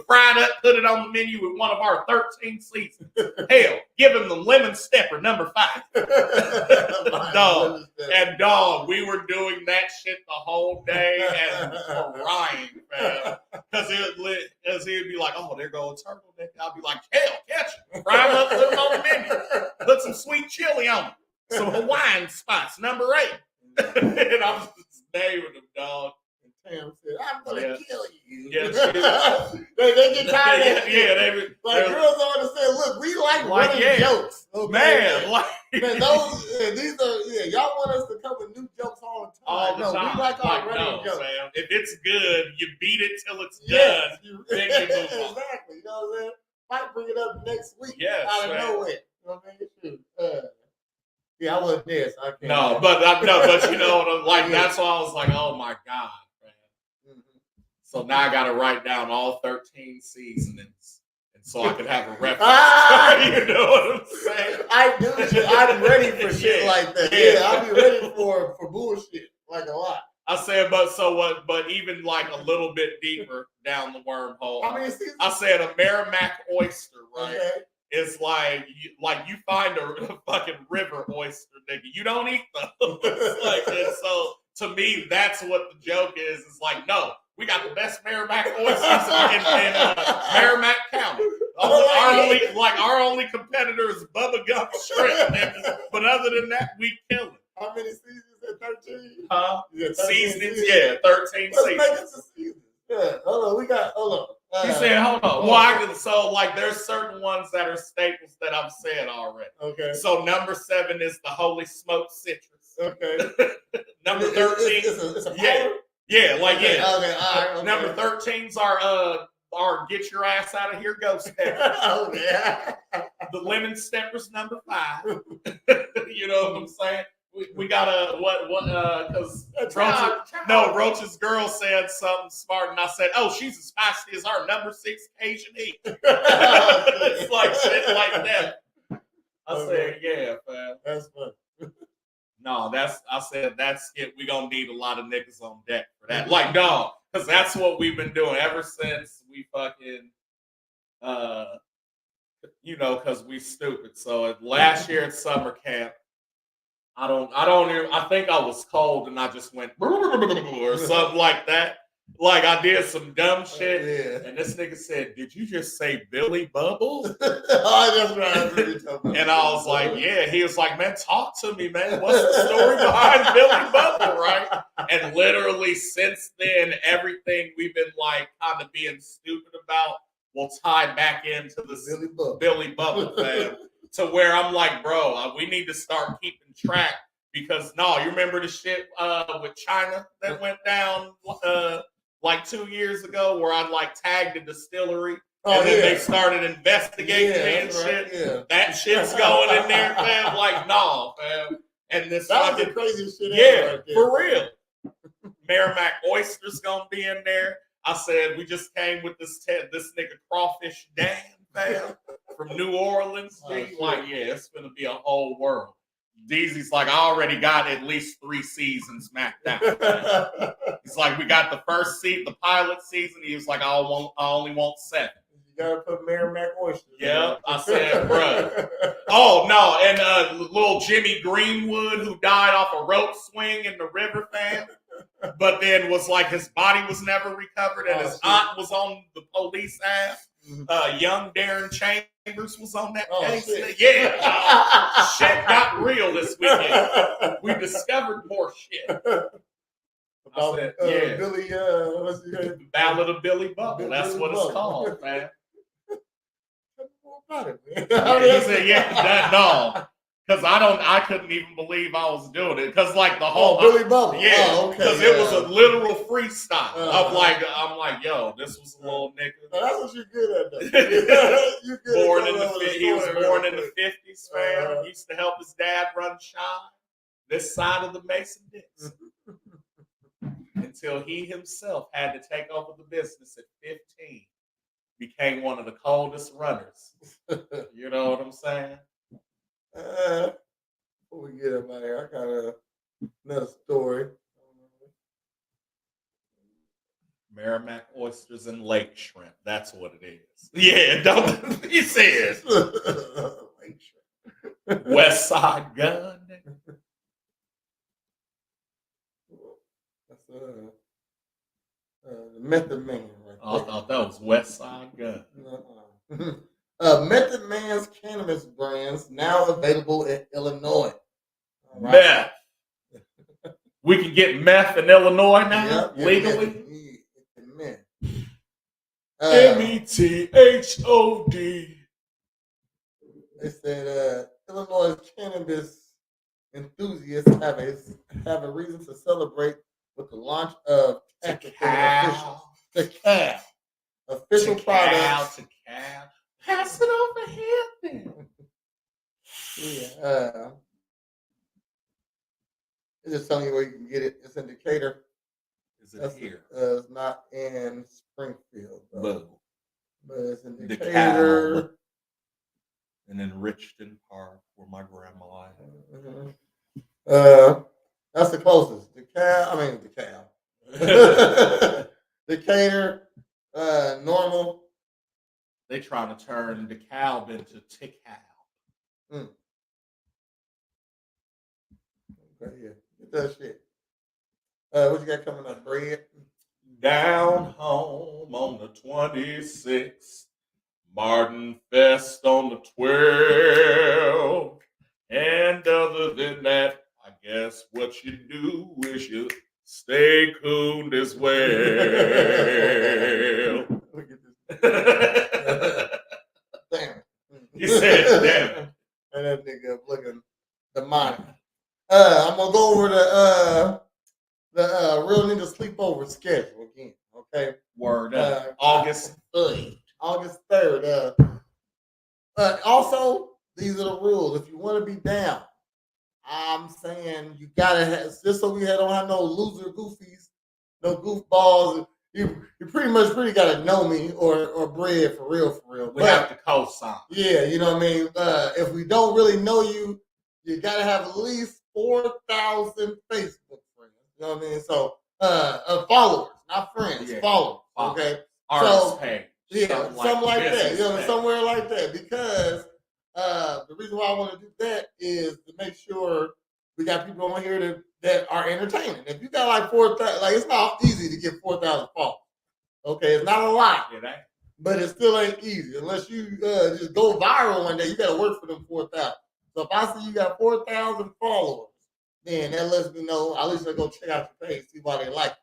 fry it up, put it on the menu with one of our 13 seasons. Hell, give him the lemon stepper, number 5. Dog, we were doing that shit the whole day and crying, man. Because he'd be like, oh, there goes a turtleneck. I'll be like, hell, catch it. Fry it up, put it on the menu. Put some sweet chili on it. Some Hawaiian spice, number 8. And I'm just naming them, dog. Tam said, I'm going to kill you. Yeah, they get tired of that. Yeah, girls always say, look, we like running jokes. Okay? Man, man, these are, y'all want us to come with new jokes all the time. All the time. We like our running jokes. Man. If it's good, you beat it till it's done. Then you move on. Exactly. You know what I'm saying? Might bring it up next week out of nowhere. You know what I mean? Yeah, I wasn't there, so I can't. No, but you know, like that's why I was like, oh my God, man. So now I got to write down all 13 seasonings, and so I could have a reference. You know what I'm saying? I'm ready for shit like that. Yeah, I'll be ready for bullshit like a lot. I said, but even like a little bit deeper down the wormhole. How many seasons? I said a Merrimack oyster, right? Okay. It's like you find a fucking river oyster, nigga. You don't eat those. And so to me, that's what the joke is. It's like, no, we got the best Merrimack oysters in Merrimack County. Our only competitor is Bubba Gump shrimp, nigga. But other than that, we kill it. How many seasons at 13? Seasons, 13 seasons. Let's make it to seasons. Yeah, hold on. He said, hold on. Well, there's certain ones that are staples that I've said already. Okay. So number 7 is the Holy Smoked Citrus. Okay. Number 13. It's a powder? Yeah. Okay, all right. Okay. Number 13's our Get Your Ass Out of Here Ghost Stepper. Oh, yeah. The Lemon Stepper's number 5. You know what I'm saying? We got because Roach's girl said something smart, and I said, oh, she's as spicy as our number 6 Asian heat. It's like shit like that. I said, yeah, man. That's funny. No, I said, that's it. We're going to need a lot of niggas on deck for that. Like, dog, because that's what we've been doing ever since we fucking, because we stupid. So last year at summer camp, I think I was cold and I just went or something like that. Like I did some dumb shit. And this nigga said, did you just say Billy Bubbles? Oh, that's right. And I was like, yeah. He was like, man, talk to me, man. What's the story behind Billy Bubble, right? And literally since then, everything we've been like kind of being stupid about will tie back into this Billy Bubble thing. To where I'm like, bro, we need to start keeping track because you remember the shit with China that went down like 2 years ago where I like tagged the distillery and then they started investigating and shit. Right, yeah. That shit's going in there, fam. Like, no, fam. And this that was the craziest shit ever. Right there. For real. Merrimack Oysters gonna be in there. I said we just came with this nigga Crawfish Dan, fam. From New Orleans, it's gonna be a whole world. Deezy's like, I already got at least 3 seasons mapped out. He's like, we got the first season, the pilot season. He was like, I only want 7. You gotta put Merrimack oysters. Yeah, I said, bro. Oh no, and little Jimmy Greenwood who died off a rope swing in the river, fam. But then was like his body was never recovered, and his aunt was on the police ass. Young Darren Chambers was on that case. Shit. Yeah, shit got real this weekend. We discovered more shit. About Billy, what's his name? The Ballad of Billy Bubble. That's what it's called, man. About it, man. He said, Because I couldn't even believe I was doing it. Because like the whole Billy Bubble. yeah, Oh, okay. because it was a literal freestyle. I'm like, yo, this was a little nigga. That's what you're good at, though. You good Born at in coming up with a he was story born real in the quick. 50s, fam. Used to help his dad run shop this side of the Mason Dixon. Until he himself had to take over the business at 15. Became one of the coldest runners. You know what I'm saying? Before we get up out here, I got another story. Merrimack oysters and lake shrimp. That's what it is. Yeah, don't he says. Lake shrimp. West Side Gun. That's the Method Man right I thought that was West Side Gun. Method Man's cannabis brands now available in Illinois. Right. Meth. We can get meth in Illinois now, Yep, legally. METHOD. They said Illinois cannabis enthusiasts have a reason to celebrate with the launch of the official products. Pass it over here, then. Yeah. It's just telling you where you can get it. It's in Decatur. Is it here? It's not in Springfield. But it's in Decatur. And in Richton Park, where my grandma is. That's the closest. Decatur, Normal. They trying to turn DeKalb into Tical. Okay, yeah. Get that shit. What you got coming up, Bread? Down home on the 26th. Martin Fest on the 12th. And other than that, I guess what you do is you stay cool as well. Look at this. Damn. He said, damn it. And that nigga looking demonic. I'm gonna go over the Real Ninja Sleepover schedule again. Okay. Word up. August 3rd. August 3rd. Also, these are the rules. If you want to be down, I'm saying you gotta have, just so we don't have no loser goofies, no goofballs. You pretty much gotta know me or Bread for real. We have to co-sign. Yeah, you know what I mean? If we don't really know you, you gotta have at least 4,000 Facebook friends. You know what I mean? So followers, not friends, followers. Okay. Artist page. Yeah, something like that. You know, somewhere like that. Because the reason why I want to do that is to make sure we got people on here that are entertaining. If you got like 4,000, like it's not easy to get 4,000 followers. Okay, it's not a lot, but it still ain't easy unless you just go viral one day. You got to work for them 4,000. So if I see you got 4,000 followers, then that lets me know. At least I go check out your page, see why they like it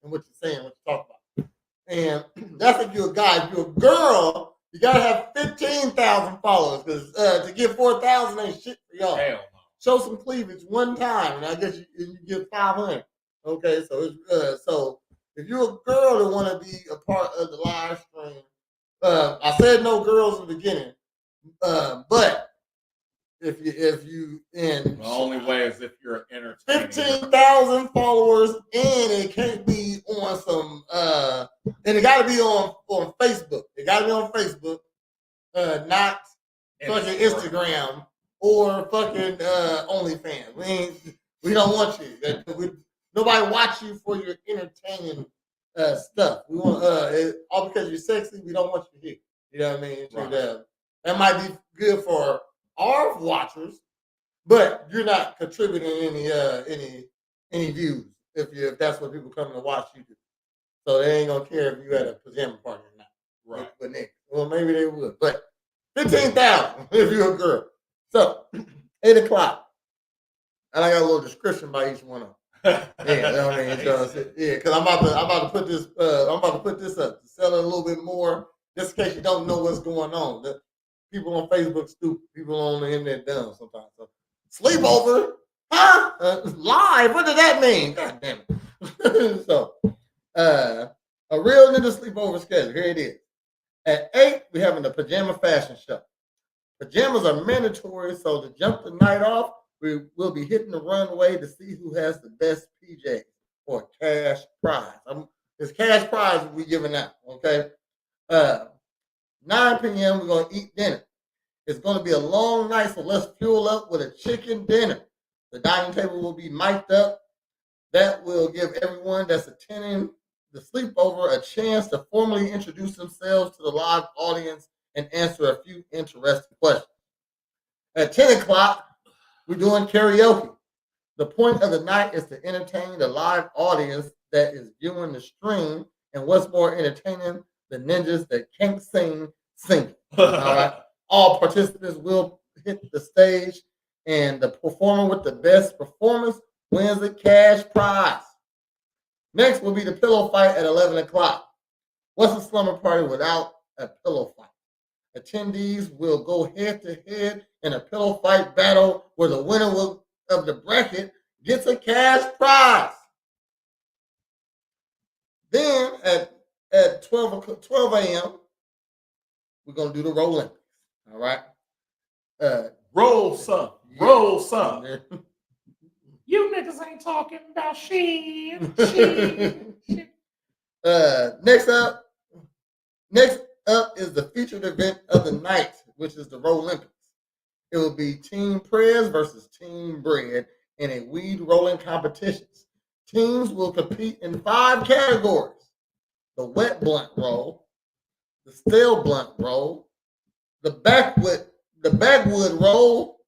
and what you're saying, what you're talking about. And that's if you're a guy. If you're a girl, you gotta have 15,000 followers because to get 4,000 ain't shit for y'all. Hell no. Show some cleavage one time, and I guess you get 500. Okay, so it's, so if you're a girl that want to be a part of the live stream, I said no girls in the beginning, but if you the only way is if you're entertaining. 15,000 followers, and it can't be on some and it got to be on Facebook. It got to be on Facebook, not fucking Instagram or fucking OnlyFans. We don't want you. Nobody watch you for your entertaining stuff. We want all because you're sexy. We don't want you here. You know what I mean? Right. That might be good for our watchers, but you're not contributing any views if that's what people come to watch you do. So they ain't gonna care if you had a pajama party or not. Right. But well, maybe they would. But 15,000 if you're a girl. So 8 o'clock, and I got a little description by each one of them. Yeah, you know what I mean. Yeah, because I'm about to put this. I'm about to put this up to sell it a little bit more, just in case you don't know what's going on. People on Facebook stupid. People on the internet dumb sometimes. So Sleepover? Huh? Live? What does that mean? God damn it. So, a real ninja sleepover schedule. Here it is. At 8, we're having the pajama fashion show. Pajamas are mandatory, so to jump the night off, we will be hitting the runway to see who has the best PJs for a cash prize. It's cash prize we're giving out, okay? 9 p.m., we're going to eat dinner. It's going to be a long night, so let's fuel up with a chicken dinner. The dining table will be mic'd up. That will give everyone that's attending the sleepover a chance to formally introduce themselves to the live audience and answer a few interesting questions. At 10 o'clock, we're doing karaoke. The point of the night is to entertain the live audience that is viewing the stream, and what's more entertaining, the ninjas that can't sing, singing. All right. All participants will hit the stage, and the performer with the best performance wins a cash prize. Next will be the pillow fight at 11 o'clock. What's a slumber party without a pillow fight? Attendees will go head-to-head in a pillow fight battle where the winner of the bracket gets a cash prize. Then at 12 a.m., we're going to do the Roll Olympics. All right? Roll some. Roll some. You niggas ain't talking about shit. Next up is the featured event of the night, which is the Roll Olympics. It will be Team Prez versus Team Bread in a weed rolling competitions. Teams will compete in 5 categories: the wet blunt roll, the stale blunt roll, the backwood roll,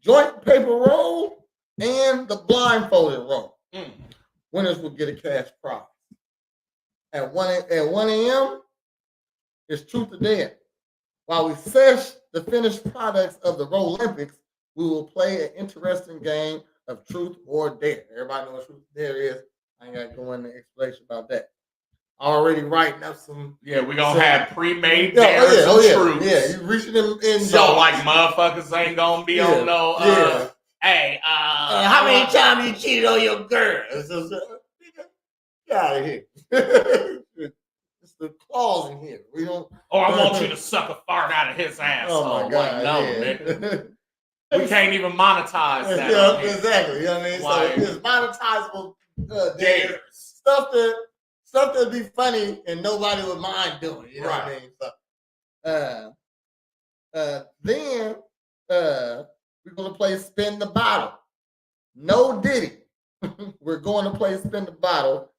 joint paper roll, and the blindfolded roll. Winners will get a cash prize. At 1 a.m., it's Truth or Dare. While we search the finished products of the Roll Olympics, we will play an interesting game of Truth or Dare. Everybody knows what Truth or Dare is. I ain't got to go into explanation about that. Already writing up some. Yeah, we're going to have pre-made dares and truths. Yeah, you reaching them in. So, like, motherfuckers ain't going to be on no, hey, how many times you cheated on your girl? Get out of here. It's the clause in here. We don't. Oh, I want you to suck a fart out of his ass. Oh my God! Like, no, nigga. We can't even monetize that. Yeah, exactly. You know what I mean? Like, so it's monetizable dares. Stuff that'd be funny and nobody would mind doing. You know what I mean? So, then we're gonna play Spin the Bottle. No Diddy. We're going to play Spin the Bottle.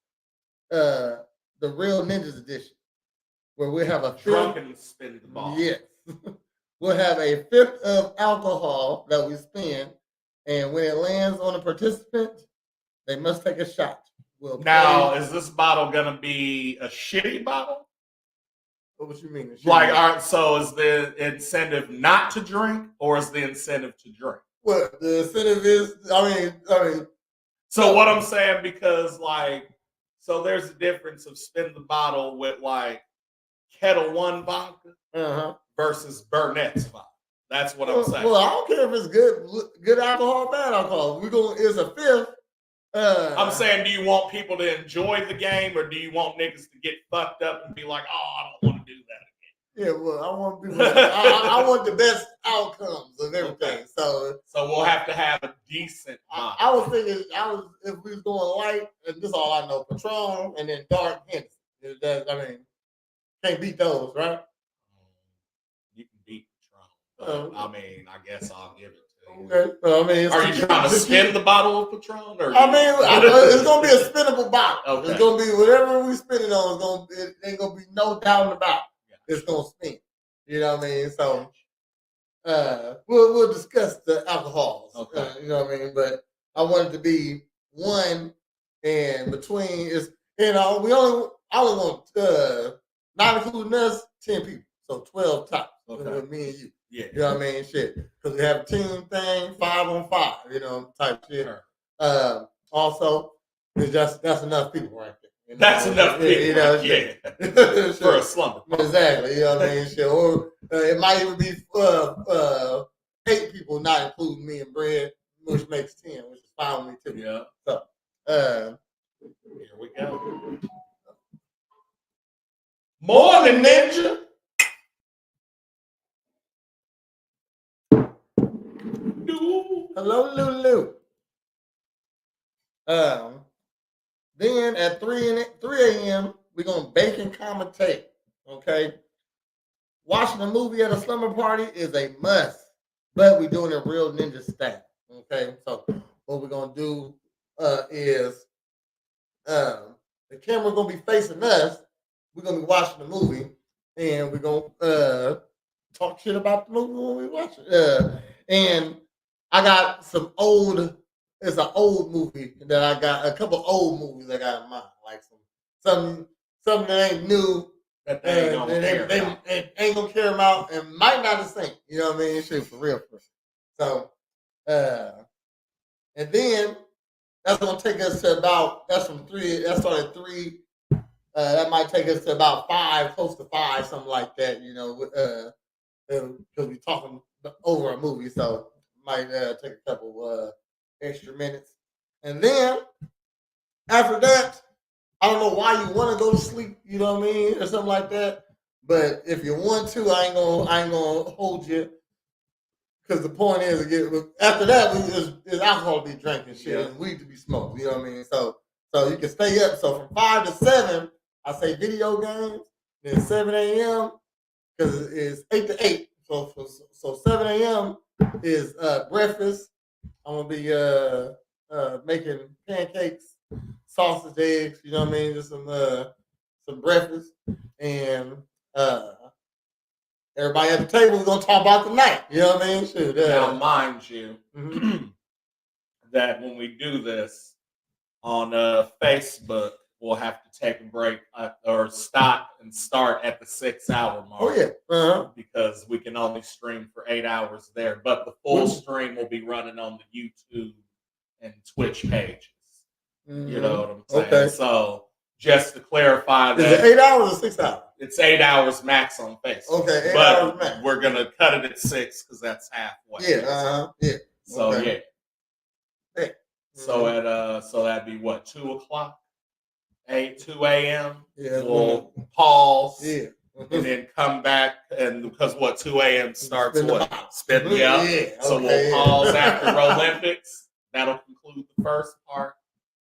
The Real Ninjas edition, where we have a drunken spin the ball. Yes. We'll have a fifth of alcohol that we spin, and when it lands on a participant, they must take a shot. Is this bottle gonna be a shitty bottle? What you mean? Like, so is the incentive not to drink, or is the incentive to drink? Well, the incentive is, I mean. So what I'm saying, because like, so there's a difference of Spin the Bottle with like Kettle One vodka versus Burnett's vodka. That's what I'm saying. Well, I don't care if it's good alcohol or bad alcohol. It's a fifth. I'm saying, do you want people to enjoy the game, or do you want niggas to get fucked up and be like, oh, I don't want to do that again? Yeah, well, I want people. I want the best outcomes of everything. Okay. So we'll have to have a decent. I was thinking, if we was going light, and this is all I know: Patron and then dark Hennessy. Can't beat those, right? You can beat Patron. I guess I'll give it. Okay, so are you trying to spin the bottle of Patron? Or it's gonna be a spinnable bottle. Okay. It's gonna be whatever we spin it on. It ain't gonna be no doubt about it. It's gonna spin. You know what I mean? So, we'll discuss the alcohols. Okay. You know what I mean? But I want it to be one, and between is we only want not including us 10 people, so 12 tops. Okay. With me and you. Yeah. You know what I mean? Shit. Because we have a team thing, 5-on-5, type shit. Sure. Also, that's enough people right there. That's enough people. Yeah. For a slumber. Exactly. You know what I mean? Shit. Or it might even be 8 people, not including me and Bread, which makes 10, which is fine with me too. Yeah. So, here we go. Morning Ninja. hello, Lulu. Then at 3 a.m., we're going to bake and commentate. Okay? Watching a movie at a slumber party is a must, but we're doing it real ninja style. Okay? So what we're going to do is the camera going to be facing us. We're going to be watching the movie, and we're going to talk shit about the movie when we watch it. And I got it's an old movie that I got, a couple old movies I got in mind, like something that ain't new, that they ain't gonna care about, and might not have seen. You know what I mean? Shit, for real. So, and then that's gonna take us to about that started at 3. That might take us to about 5, close to 5, something like that. You know, because we're talking over a movie, so might take a couple extra minutes. And then after that, I don't know why you want to go to sleep, you know what I mean, or something like that. But if you want to, I ain't gonna hold you. Because the point is, after that, there's alcohol to be drank and shit, and weed to be smoked. You know what I mean? So you can stay up. So from 5 to 7, I say video games. Then 7 a.m. because it's 8 to 8. So 7 a.m. is breakfast. I'm gonna be making pancakes, sausage, eggs. You know what I mean? Just some breakfast, and everybody at the table is gonna talk about the night. You know what I mean? Shoot, now, mind you, that when we do this on Facebook, we'll have to take a break or stop and start at the 6-hour mark. Oh yeah, because we can only stream for 8 hours there, but the full stream will be running on the YouTube and Twitch pages. You know what I'm saying? Okay. So just to clarify that, is it 8 hours or 6 hours? It's 8 hours max on Facebook. Okay, 8 but hours max. We're gonna cut it at 6 because that's halfway. Yeah, yeah. So okay. yeah. So at so that'd be what, 2 o'clock, 2 a.m. Yeah, we'll pause. Yeah. And then come back, and because 2 a.m. starts spin me Yeah. up. Okay, So we'll pause after Olympics. That'll conclude the first part.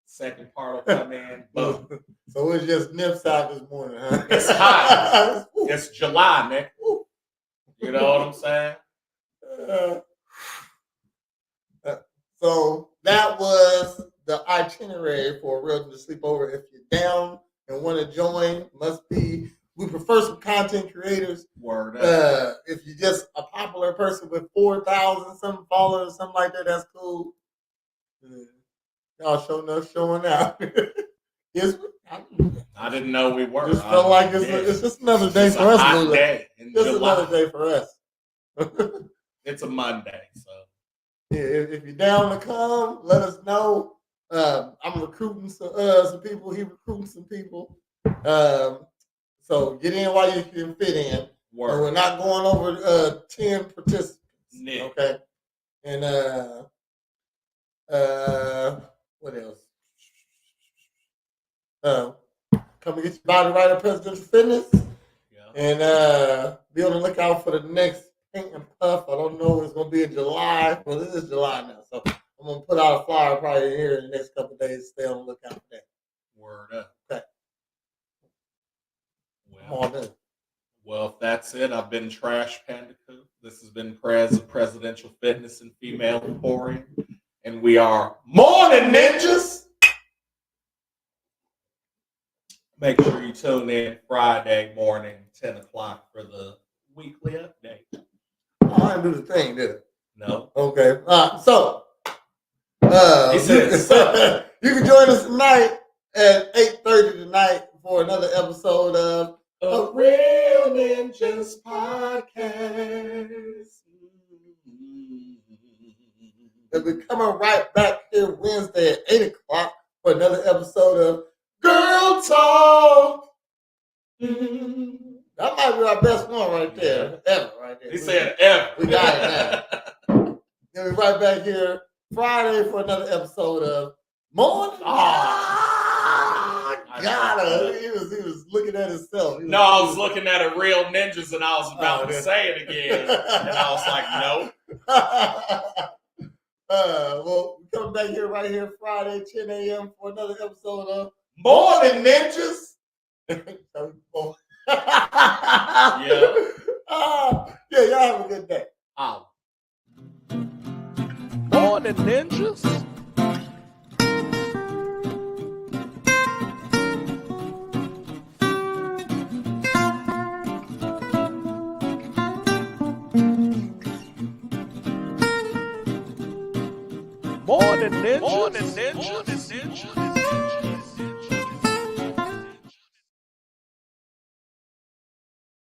Second part will come in. Boom. So it's just nips out this morning, huh? It's hot. It's July, Nick. You know what I'm saying? So that was the itinerary for a real to sleepover. If you're down and want to join, we prefer some content creators. Word up. If you're just a popular person with 4,000 some followers, something like that, that's cool. Y'all showing out. Yes, I didn't know we were. Just felt like it's just another day for us. Hot day in just July. another day for us. It's a Monday, so yeah. If you're down to come, let us know. I'm recruiting some people. He recruiting some people. So get in while you can fit in. We're not going over 10 participants. Nick. Okay. And what else? Come and get your body right at Presidential Fitness. Yeah. And be on the lookout for the next Paint and Puff. I don't know if it's going to be in July. Well, this is July now. So I'm going to put out a flyer probably here in the next couple of days. Stay on the lookout for that. Word up. Okay. All done. Well, if that's it, I've been Trash Panda Coop. This has been Prez of Presidential Fitness and Female Emporium. And we are Morning Ninjas. Make sure you tune in Friday morning, 10 o'clock for the weekly update. Oh, I didn't do the thing, did it? No. Okay. So, he says, you can join us tonight at 8:30 tonight for another episode of A Real Ninjas Podcast. And we're coming right back here Wednesday at 8 o'clock for another episode of Girl Talk. That might be our best one right there. Ever, right there. He said ever. We got it now. We'll be right back here Friday for another episode of Morn. Got him. He was looking at himself. No, I was looking at a Real Ninjas and I was about to say it again. And I was like, nope. Well, we're coming back here right here Friday, 10 a.m. for another episode of Morning Ninjas. Yeah. Yeah, y'all have a good day. Morning Ninjas. Morning Ninjas. Morning Ninjas.